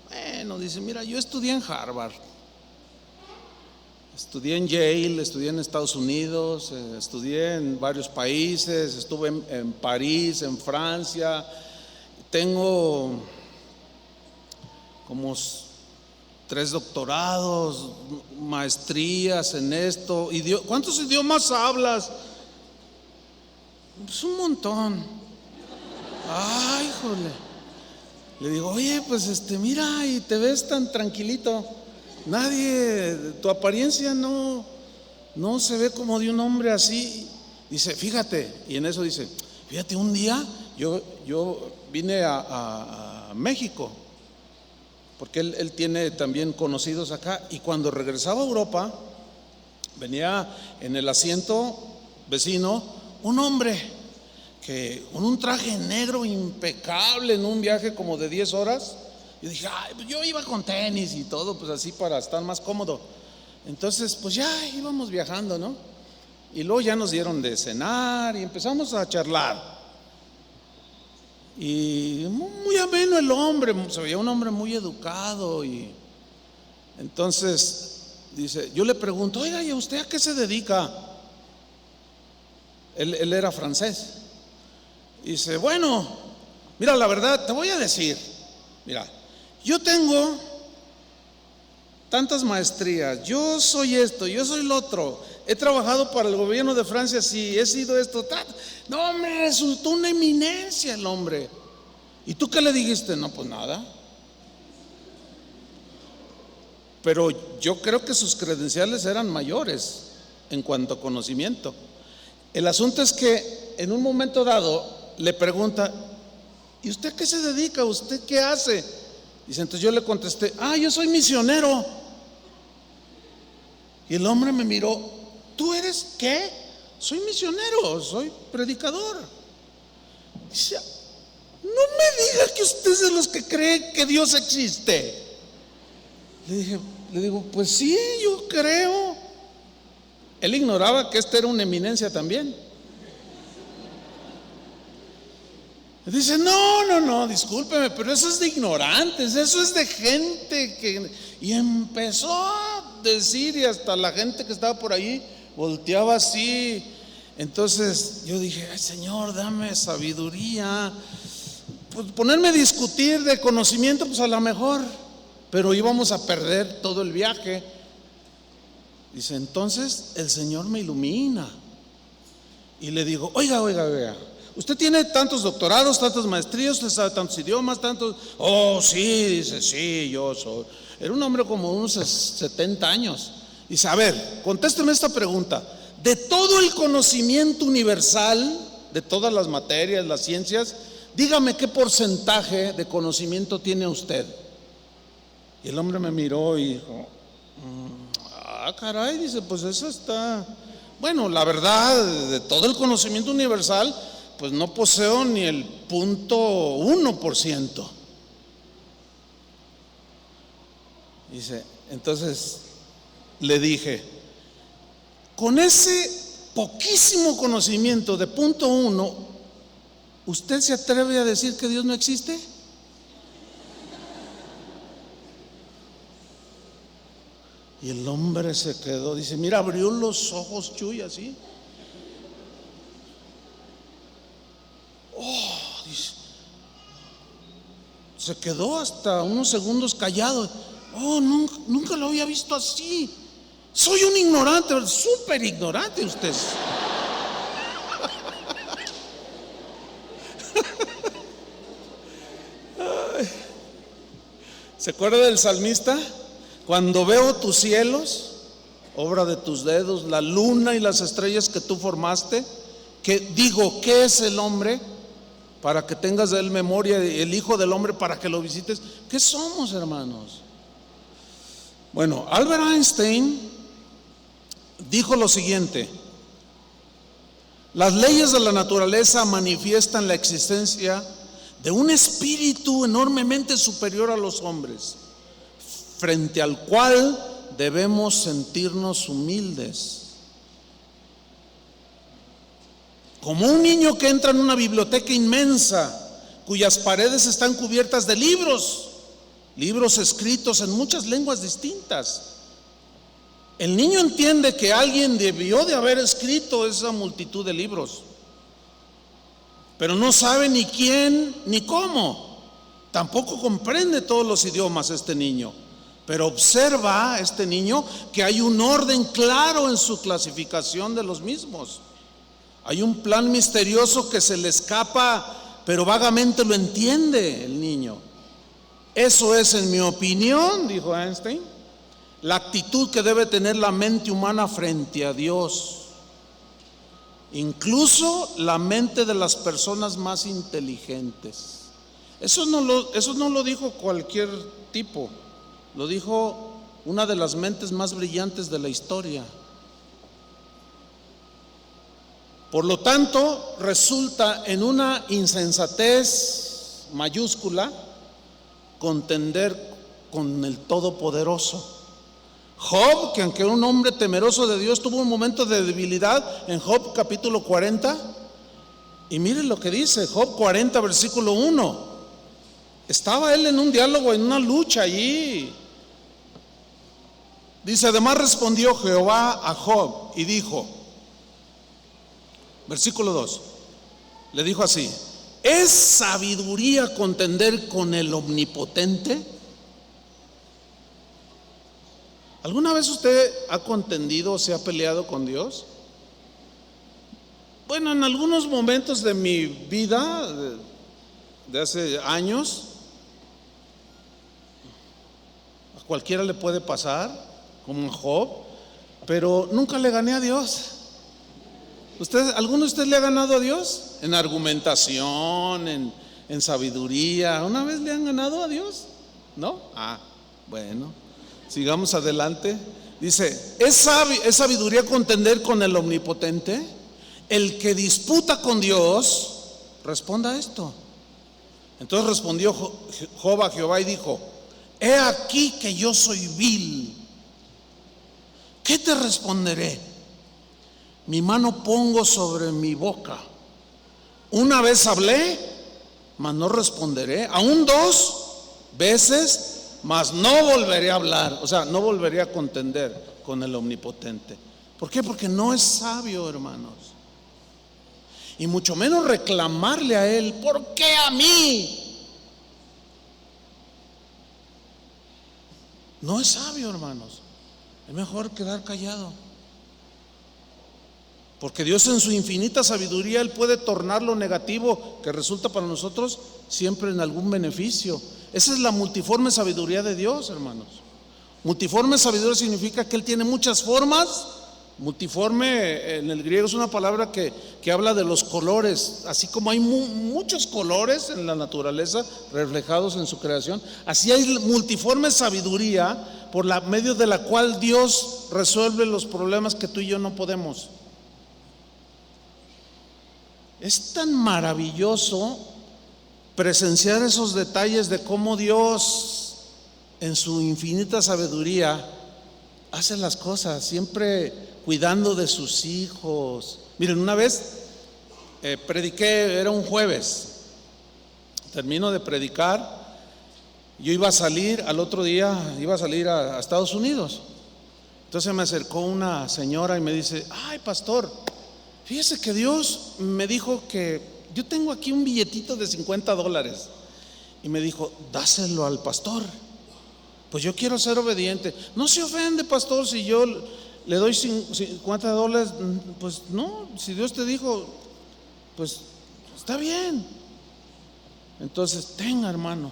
[SPEAKER 1] Bueno, dice, mira, yo estudié en Harvard, estudié en Yale, estudié en Estados Unidos, estudié en varios países, estuve en París, en Francia. Tengo como 3 doctorados, maestrías en esto. ¿Cuántos idiomas hablas? Pues un montón. Ay, híjole. Le digo, oye, pues mira, y te ves tan tranquilito. Tu apariencia no se ve como de un hombre así. Dice, fíjate, y en eso dice, fíjate, un día yo vine a México, porque él tiene también conocidos acá, y cuando regresaba a Europa, venía en el asiento vecino un hombre que con un traje negro impecable en un viaje como de 10 horas. Yo dije, pues yo iba con tenis y todo, pues así para estar más cómodo. Entonces, pues ya íbamos viajando, ¿no? Y luego ya nos dieron de cenar y empezamos a charlar. Y muy ameno el hombre, se veía un hombre muy educado. Y entonces dice, yo le pregunto, oiga, ¿y a usted a qué se dedica? Él era francés. Dice, bueno, mira, la verdad, te voy a decir, mira, yo tengo tantas maestrías, yo soy esto, yo soy lo otro, he trabajado para el gobierno de Francia, sí, he sido esto, no, me resultó una eminencia el hombre. ¿Y tú qué le dijiste? No, pues nada. Pero yo creo que sus credenciales eran mayores en cuanto a conocimiento. El asunto es que en un momento dado le pregunta, ¿y usted qué se dedica? ¿Usted qué hace? Dice, entonces yo le contesté, yo soy misionero. Y el hombre me miró, ¿tú eres qué? Soy misionero, soy predicador. Dice, no me diga que usted es de los que cree que Dios existe. Le digo, pues sí, yo creo. Él ignoraba que era una eminencia también. Dice, no, discúlpeme, pero eso es de ignorantes, eso es de gente que... Y empezó a decir, y hasta la gente que estaba por ahí volteaba así. Entonces yo dije, ay, Señor, dame sabiduría. Pues ponerme a discutir de conocimiento, pues a lo mejor, pero íbamos a perder todo el viaje. Dice, entonces el Señor me ilumina. Y le digo, oiga, usted tiene tantos doctorados, tantas maestrías, usted sabe tantos idiomas, tantos. Oh, sí, dice, sí, yo soy. Era un hombre como unos 70 años. Dice, a ver, contésteme esta pregunta. De todo el conocimiento universal, de todas las materias, las ciencias, dígame qué porcentaje de conocimiento tiene usted. Y el hombre me miró y dijo, caray, dice, pues eso está. Bueno, la verdad, de todo el conocimiento universal, pues no poseo ni el 0.1%. Dice, entonces le dije, con ese poquísimo conocimiento de 0.1, ¿usted se atreve a decir que Dios no existe? Y el hombre se quedó, dice, mira, abrió los ojos, Chuy, así. Se quedó hasta unos segundos callado. Oh, nunca lo había visto así. Soy un ignorante, súper ignorante usted. ¿Se acuerda del salmista? Cuando veo tus cielos, obra de tus dedos, la luna y las estrellas que tú formaste, que digo, ¿qué es el hombre para que tengas de él memoria, el hijo del hombre para que lo visites? ¿Qué somos, hermanos? Bueno, Albert Einstein dijo lo siguiente: las leyes de la naturaleza manifiestan la existencia de un espíritu enormemente superior a los hombres, frente al cual debemos sentirnos humildes. Como un niño que entra en una biblioteca inmensa, cuyas paredes están cubiertas de libros escritos en muchas lenguas distintas. El niño entiende que alguien debió de haber escrito esa multitud de libros, pero no sabe ni quién ni cómo. Tampoco comprende todos los idiomas este niño, pero observa este niño que hay un orden claro en su clasificación de los mismos. Hay un plan misterioso que se le escapa, pero vagamente lo entiende el niño. Eso es, en mi opinión, dijo Einstein, la actitud que debe tener la mente humana frente a Dios, incluso la mente de las personas más inteligentes. Eso no lo dijo cualquier tipo, lo dijo una de las mentes más brillantes de la historia. Por lo tanto, resulta en una insensatez mayúscula contender con el Todopoderoso. Job, que aunque era un hombre temeroso de Dios, tuvo un momento de debilidad en Job capítulo 40. Y miren lo que dice Job 40 versículo 1. Estaba él en un diálogo, en una lucha allí. Dice: además respondió Jehová a Job y dijo, versículo 2, le dijo así: ¿es sabiduría contender con el omnipotente? ¿Alguna vez usted ha contendido o se ha peleado con Dios? Bueno, en algunos momentos de mi vida, de hace años, a cualquiera le puede pasar, como a Job, pero nunca le gané a Dios. ¿Alguno de ustedes le ha ganado a Dios? En argumentación, en sabiduría. ¿Una vez le han ganado a Dios? ¿No? Bueno, sigamos adelante. Dice: ¿es sabiduría contender con el omnipotente? El que disputa con Dios, responda esto. Entonces respondió Job a Jehová y dijo: he aquí que yo soy vil. ¿Qué te responderé? Mi mano pongo sobre mi boca. Una vez hablé, mas no responderé. Aún 2 veces, mas no volveré a hablar. O sea, no volveré a contender con el omnipotente. ¿Por qué? Porque no es sabio, hermanos. Y mucho menos reclamarle a él: ¿por qué a mí? No es sabio, hermanos. Es mejor quedar callado. Porque Dios, en su infinita sabiduría, Él puede tornar lo negativo que resulta para nosotros siempre en algún beneficio. Esa es la multiforme sabiduría de Dios, hermanos. Multiforme sabiduría significa que Él tiene muchas formas. Multiforme en el griego es una palabra que habla de los colores. Así como hay muchos colores en la naturaleza reflejados en su creación, así hay multiforme sabiduría por medio de la cual Dios resuelve los problemas que tú y yo no podemos. Es tan maravilloso presenciar esos detalles de cómo Dios, en su infinita sabiduría, hace las cosas, siempre cuidando de sus hijos. Miren, una vez prediqué, era un jueves, termino de predicar, yo iba a salir al otro día, iba a salir a Estados Unidos. Entonces me acercó una señora y me dice: ay, pastor, fíjese que Dios me dijo que yo tengo aquí un billetito de $50 y me dijo: dáselo al pastor. Pues yo quiero ser obediente. No se ofende, pastor, si yo le doy $50. Pues no, si Dios te dijo, pues está bien. Entonces, tenga, hermano.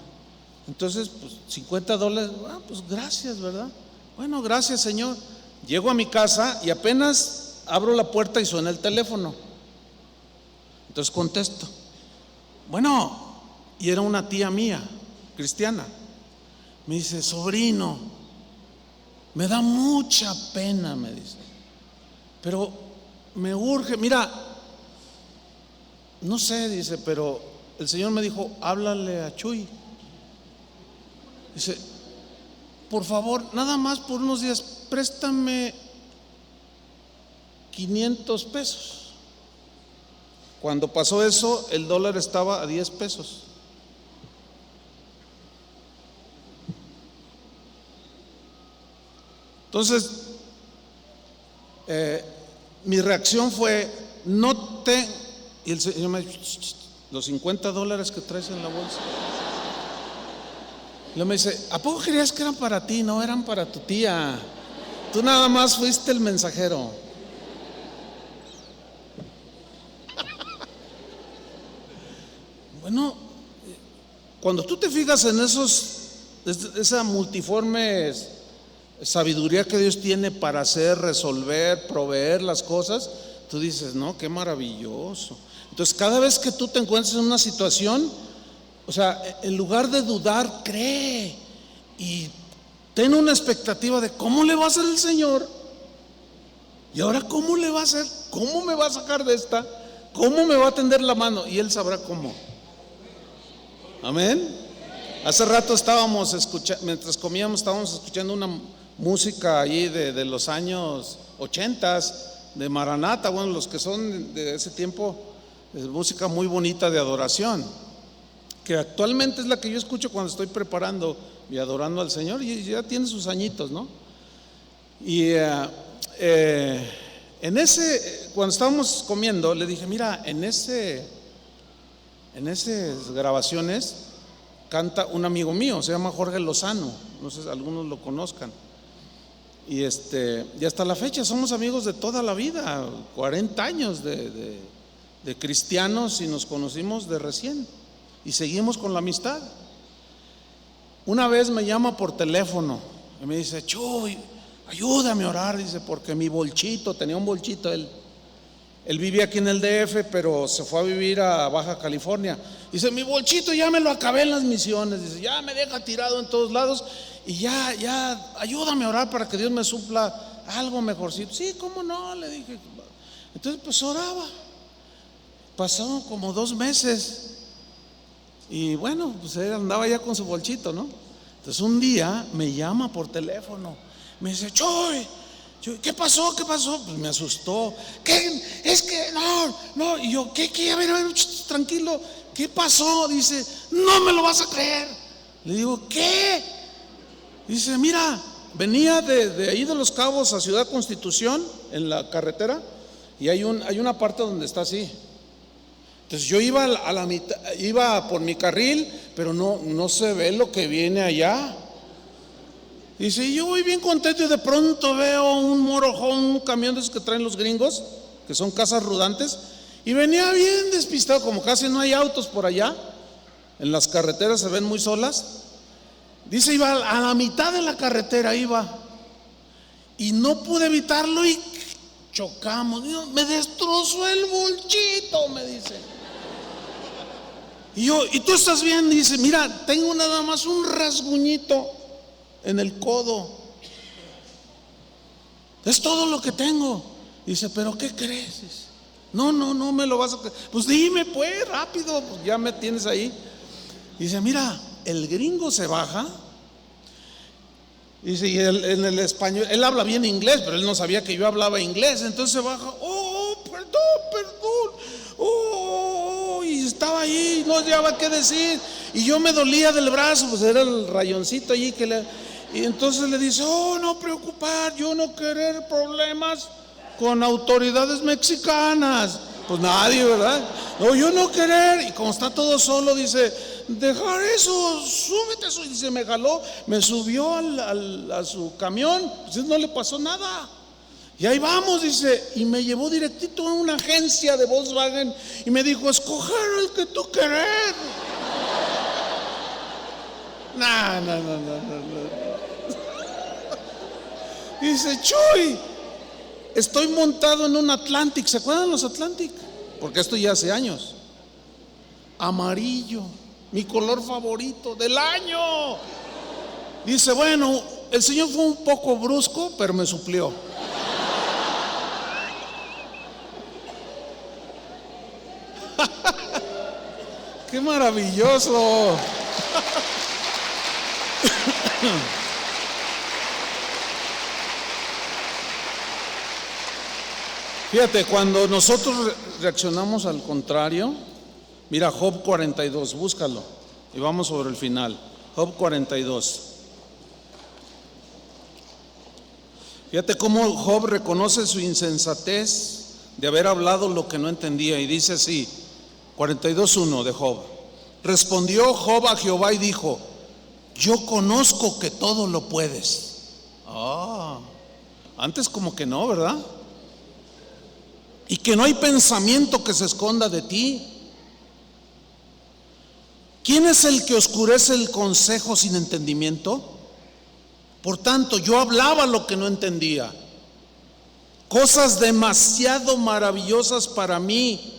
[SPEAKER 1] Entonces, pues $50, pues gracias, ¿verdad? Bueno, gracias, Señor. Llego a mi casa y apenas abro la puerta y suena el teléfono. Entonces contesto. Bueno, y era una tía mía, cristiana. Me dice: sobrino, me da mucha pena, me dice, pero me urge. Mira, no sé, dice, pero el Señor me dijo: háblale a Chuy. Dice: por favor, nada más por unos días, préstame $500. Cuando pasó eso, el dólar estaba a $10. Entonces, mi reacción fue: no te. Y el Señor me dijo: los $50 que traes en la bolsa. Y luego me dice: ¿a poco creías que eran para ti? No, eran para tu tía. Tú nada más fuiste el mensajero. Bueno, cuando tú te fijas en esa multiforme sabiduría que Dios tiene para hacer, resolver, proveer las cosas, tú dices: no, qué maravilloso. Entonces, cada vez que tú te encuentres en una situación, o sea, en lugar de dudar, cree y ten una expectativa de cómo le va a hacer el Señor. Y ahora, ¿cómo le va a hacer? ¿Cómo me va a sacar de esta? ¿Cómo me va a tender la mano? Y Él sabrá cómo. Amén. Hace rato estábamos escuchando, mientras comíamos, estábamos escuchando una música allí de los años 80 de Maranata. Bueno, los que son de ese tiempo, es música muy bonita de adoración, que actualmente es la que yo escucho cuando estoy preparando y adorando al Señor, y ya tiene sus añitos, ¿no? Y cuando estábamos comiendo, le dije: mira, en esas grabaciones canta un amigo mío, se llama Jorge Lozano, no sé si algunos lo conozcan. Y hasta la fecha somos amigos de toda la vida, 40 años de cristianos, y nos conocimos de recién y seguimos con la amistad. Una vez me llama por teléfono y me dice: Chuy, ayúdame a orar, dice, porque mi bolchito, tenía un bolchito, él vivía aquí en el DF, pero se fue a vivir a Baja California. Dice: mi bolchito ya me lo acabé en las misiones, dice, ya me deja tirado en todos lados, y ya ayúdame a orar para que Dios me supla algo mejorcito. Sí, cómo no, le dije. Entonces pues oraba. Pasaron como 2 meses y bueno, pues él andaba ya con su bolchito, ¿no? Entonces un día me llama por teléfono, me dice: Chuy, ¿qué pasó? ¿Qué pasó? Pues me asustó. ¿Qué? Es que no. Y yo: ¿qué? A ver, tranquilo. ¿Qué pasó? Dice: no me lo vas a creer. Le digo: ¿qué? Dice: mira, venía de ahí de Los Cabos a Ciudad Constitución en la carretera, y hay una parte donde está así. Entonces yo iba a la mitad, iba por mi carril, pero no se ve lo que viene allá. Dice: y yo voy bien contento, y de pronto veo un morojón, un camión de esos que traen los gringos, que son casas rodantes, y venía bien despistado, como casi no hay autos por allá, en las carreteras se ven muy solas. Dice: iba a la mitad de la carretera, iba, y no pude evitarlo y chocamos. Dios, me destrozó el bolchito, me dice. Y yo: ¿y tú estás bien? Dice: mira, tengo nada más un rasguñito en el codo, es todo lo que tengo. Dice: ¿pero qué crees? Dice: no me lo vas a creer. Pues dime pues, rápido, pues ya me tienes ahí. Dice: mira, el gringo se baja. Dice: y en el español, él habla bien inglés, pero él no sabía que yo hablaba inglés. Entonces se baja: perdón, y estaba ahí, no sabía qué decir, y yo me dolía del brazo, pues era el rayoncito allí y entonces le dice: no preocupar, yo no querer problemas con autoridades mexicanas. Pues nadie, ¿verdad? No, yo no querer. Y como está todo solo, dice: dejar eso, súbete eso. Y se me jaló, me subió a su camión, pues no le pasó nada. Y ahí vamos, dice, y me llevó directito a una agencia de Volkswagen y me dijo, escoger el que tú querés. No. Dice, Chuy, estoy montado en un Atlantic. ¿Se acuerdan los Atlantic? Porque esto ya hace años. Amarillo, mi color favorito del año. Dice, bueno, el Señor fue un poco brusco, pero me suplió. ¡Qué maravilloso! Fíjate, cuando nosotros reaccionamos al contrario, mira Job 42, búscalo y vamos sobre el final. Job 42. Fíjate cómo Job reconoce su insensatez de haber hablado lo que no entendía y dice así, 42:1 de Job. Respondió Job a Jehová y dijo, yo conozco que todo lo puedes. Antes como que no, ¿verdad? Y que no hay pensamiento que se esconda de ti. ¿Quién es el que oscurece el consejo sin entendimiento? Por tanto, yo hablaba lo que no entendía, cosas demasiado maravillosas para mí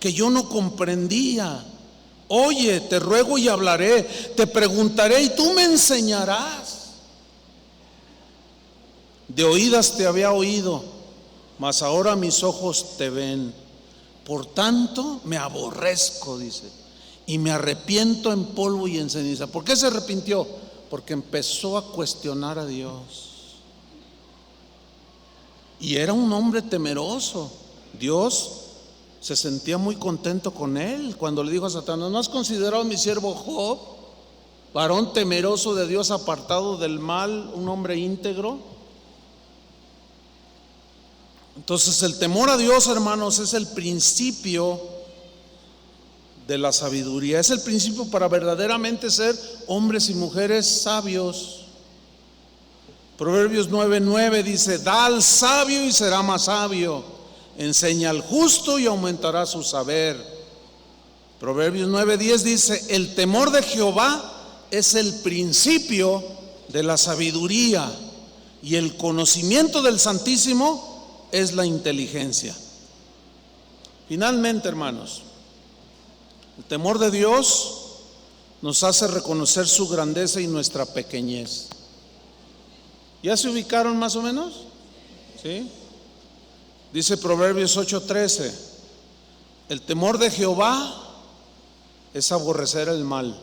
[SPEAKER 1] que yo no comprendía. Oye, te ruego y hablaré, te preguntaré y tú me enseñarás. De oídas te había oído, mas ahora mis ojos te ven. Por tanto me aborrezco, dice, y me arrepiento en polvo y en ceniza. ¿Por qué se arrepintió? Porque empezó a cuestionar a Dios. Y era un hombre temeroso. Dios se sentía muy contento con él cuando le dijo a Satanás, ¿no has considerado a mi siervo Job, varón temeroso de Dios, apartado del mal, un hombre íntegro? Entonces el temor a Dios, hermanos, es el principio de la sabiduría, es el principio para verdaderamente ser hombres y mujeres sabios. Proverbios 9:9 dice, da al sabio y será más sabio, enseña al justo y aumentará su saber. Proverbios 9:10 dice, el temor de Jehová es el principio de la sabiduría y el conocimiento del Santísimo es la inteligencia. Finalmente, hermanos, el temor de Dios nos hace reconocer su grandeza y nuestra pequeñez. ¿Ya se ubicaron más o menos? ¿Sí? Dice Proverbios 8:13, el temor de Jehová es aborrecer el mal,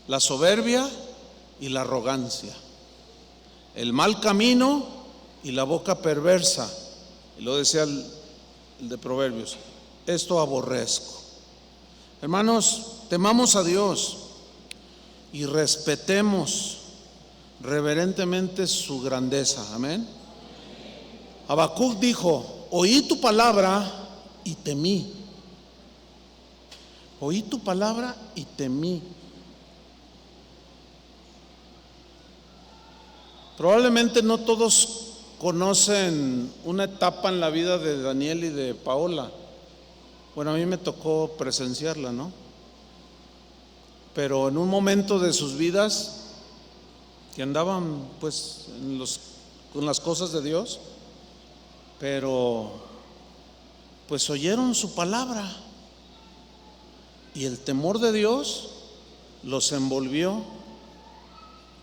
[SPEAKER 1] la soberbia y la arrogancia, el mal camino y la boca perversa. Y lo decía el de Proverbios, esto aborrezco. Hermanos, temamos a Dios y respetemos reverentemente su grandeza. Amén. Habacuc dijo, oí tu palabra y temí. Oí tu palabra y temí. Probablemente no todos conocen una etapa en la vida de Daniel y de Paola. Bueno, a mí me tocó presenciarla, ¿no? Pero en un momento de sus vidas que andaban pues con las cosas de Dios, pero pues oyeron su palabra y el temor de Dios los envolvió,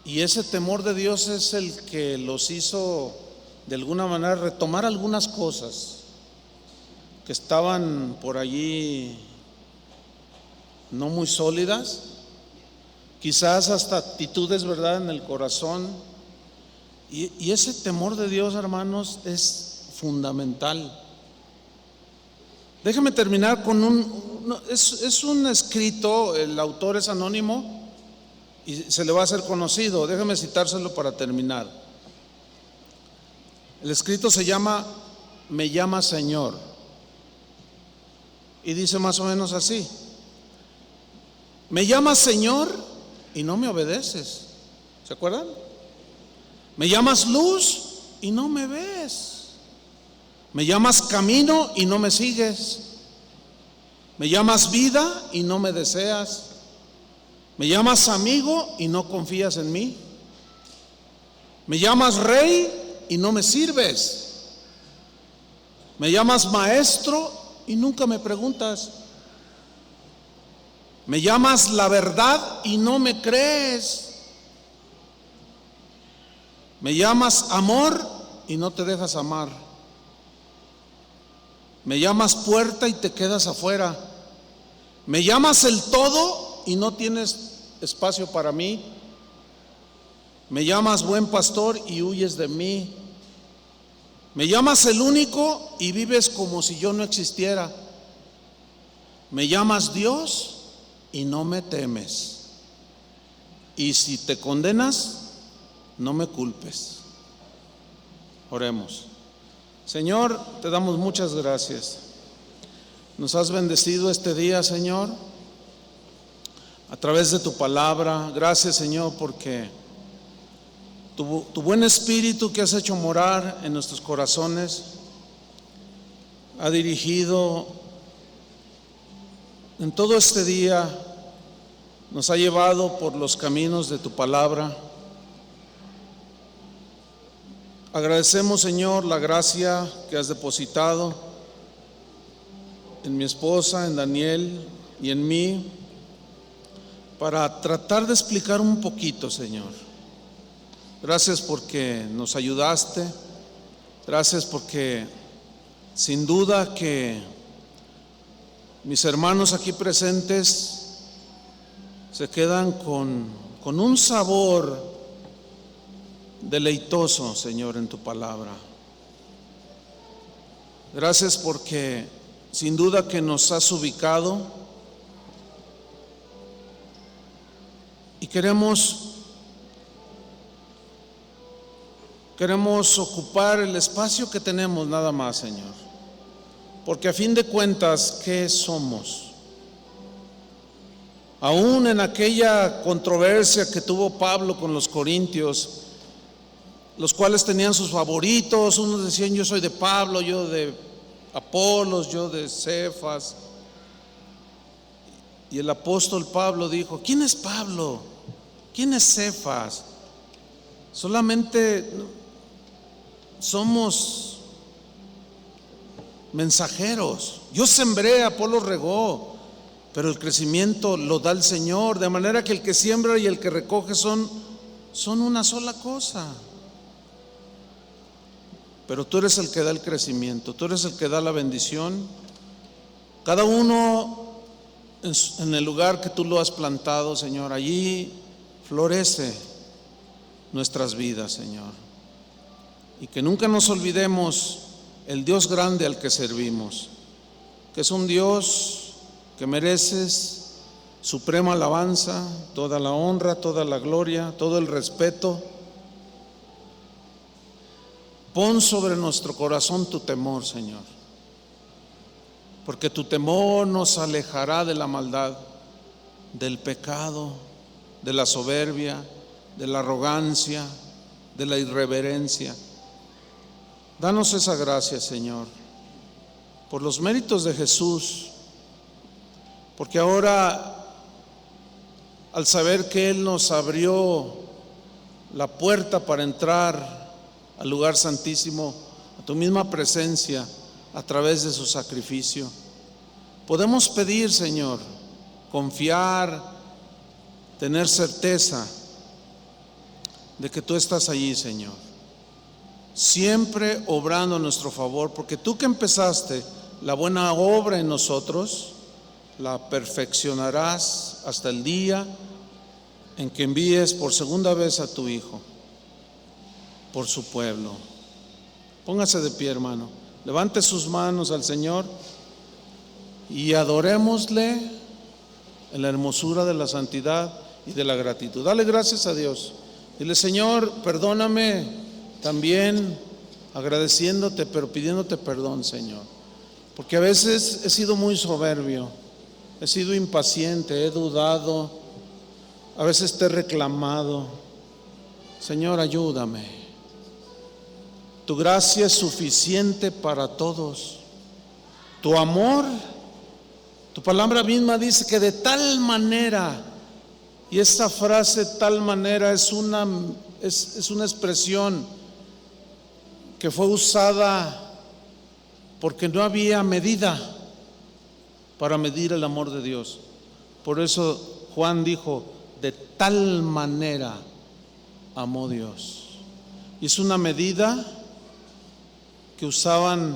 [SPEAKER 1] y ese temor de Dios es el que los hizo de alguna manera retomar algunas cosas que estaban por allí no muy sólidas, quizás hasta actitudes, ¿verdad?, en el corazón. Y ese temor de Dios, hermanos, es fundamental. Déjame terminar con es un escrito, el autor es anónimo y se le va a hacer conocido. Déjame citárselo para terminar. El escrito se llama Me llama Señor y dice más o menos así: Me llamas Señor y no me obedeces. ¿Se acuerdan? Me llamas luz y no me ves. Me llamas camino y no me sigues. Me llamas vida y no me deseas. Me llamas amigo y no confías en mí. Me llamas rey y no me sirves. Me llamas maestro y nunca me preguntas. Me llamas la verdad y no me crees. Me llamas amor y no te dejas amar. Me llamas puerta y te quedas afuera. Me llamas el todo y no tienes espacio para mí. Me llamas buen pastor y huyes de mí. Me llamas el único y vives como si yo no existiera. Me llamas Dios y no me temes. Y si te condenas, no me culpes. Oremos. Señor, te damos muchas gracias. Nos has bendecido este día, Señor, a través de tu palabra. Gracias, Señor, porque tu buen espíritu que has hecho morar en nuestros corazones ha dirigido en todo este día, nos ha llevado por los caminos de tu palabra. Agradecemos, Señor, la gracia que has depositado en mi esposa, en Daniel y en mí, para tratar de explicar un poquito, Señor. Gracias porque nos ayudaste. Gracias porque sin duda que mis hermanos aquí presentes se quedan con un sabor deleitoso, Señor, en tu palabra. Gracias porque sin duda que nos has ubicado y queremos ocupar el espacio que tenemos nada más, Señor, porque a fin de cuentas, ¿qué somos? Aún en aquella controversia que tuvo Pablo con los corintios, los cuales tenían sus favoritos, unos decían yo soy de Pablo, yo de Apolos, yo de Cefas, y el apóstol Pablo dijo: ¿quién es Pablo? ¿Quién es Cefas? Solamente somos mensajeros. Yo sembré, Apolo regó, pero el crecimiento lo da el Señor, de manera que el que siembra y el que recoge son una sola cosa. Pero tú eres el que da el crecimiento, tú eres el que da la bendición. Cada uno en el lugar que tú lo has plantado, Señor, allí florece nuestras vidas, Señor. Y que nunca nos olvidemos el Dios grande al que servimos, que es un Dios que mereces suprema alabanza, toda la honra, toda la gloria, todo el respeto. Pon sobre nuestro corazón tu temor, Señor, porque tu temor nos alejará de la maldad, del pecado, de la soberbia, de la arrogancia, de la irreverencia. Danos esa gracia, Señor, por los méritos de Jesús, porque ahora, al saber que Él nos abrió la puerta para entrar al lugar santísimo, a tu misma presencia, a través de su sacrificio, podemos pedir, Señor, confiar, tener certeza de que tú estás allí, Señor, siempre obrando a nuestro favor, porque tú que empezaste la buena obra en nosotros, la perfeccionarás hasta el día en que envíes por segunda vez a tu Hijo por su pueblo. Póngase de pie, hermano, levante sus manos al Señor y adorémosle en la hermosura de la santidad y de la gratitud. Dale gracias a Dios. Dile: Señor, perdóname, también agradeciéndote, pero pidiéndote perdón, Señor, porque a veces he sido muy soberbio, He sido impaciente, he dudado, a veces te he reclamado. Señor, ayúdame. Tu gracia es suficiente para todos. Tu amor, tu palabra misma dice que de tal manera, y esta frase tal manera es una expresión que fue usada porque no había medida para medir el amor de Dios. Por eso Juan dijo, de tal manera amó Dios. Y es una medida que usaban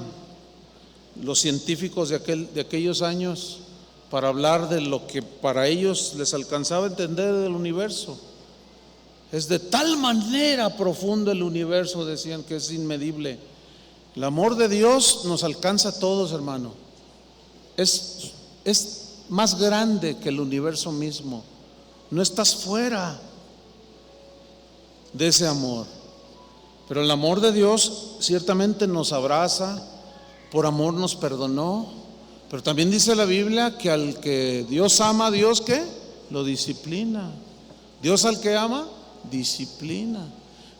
[SPEAKER 1] los científicos de aquellos años para hablar de lo que para ellos les alcanzaba a entender del universo. Es de tal manera profundo el universo, decían, que es inmedible. El amor de Dios nos alcanza a todos, hermano. Es más grande que el universo mismo. No estás fuera de ese amor. Pero el amor de Dios ciertamente nos abraza, por amor nos perdonó. Pero también dice la Biblia que al que Dios ama, Dios ¿qué? Lo disciplina. Dios al que ama, disciplina.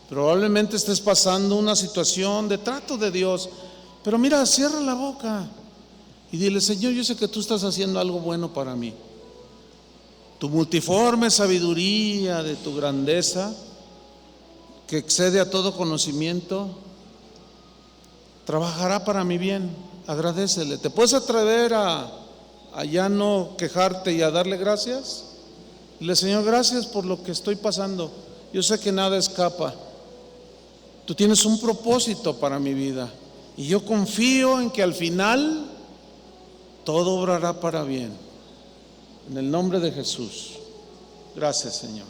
[SPEAKER 1] Probablemente estés pasando una situación de trato de Dios, pero mira, cierra la boca y dile: Señor, yo sé que tú estás haciendo algo bueno para mí. Tu multiforme sabiduría de tu grandeza, que excede a todo conocimiento, trabajará para mi bien. Agradécele. ¿Te puedes atrever a ya no quejarte y a darle gracias? Dile: Señor, gracias por lo que estoy pasando. Yo sé que nada escapa. Tú tienes un propósito para mi vida y yo confío en que al final todo obrará para bien. En el nombre de Jesús. Gracias, Señor.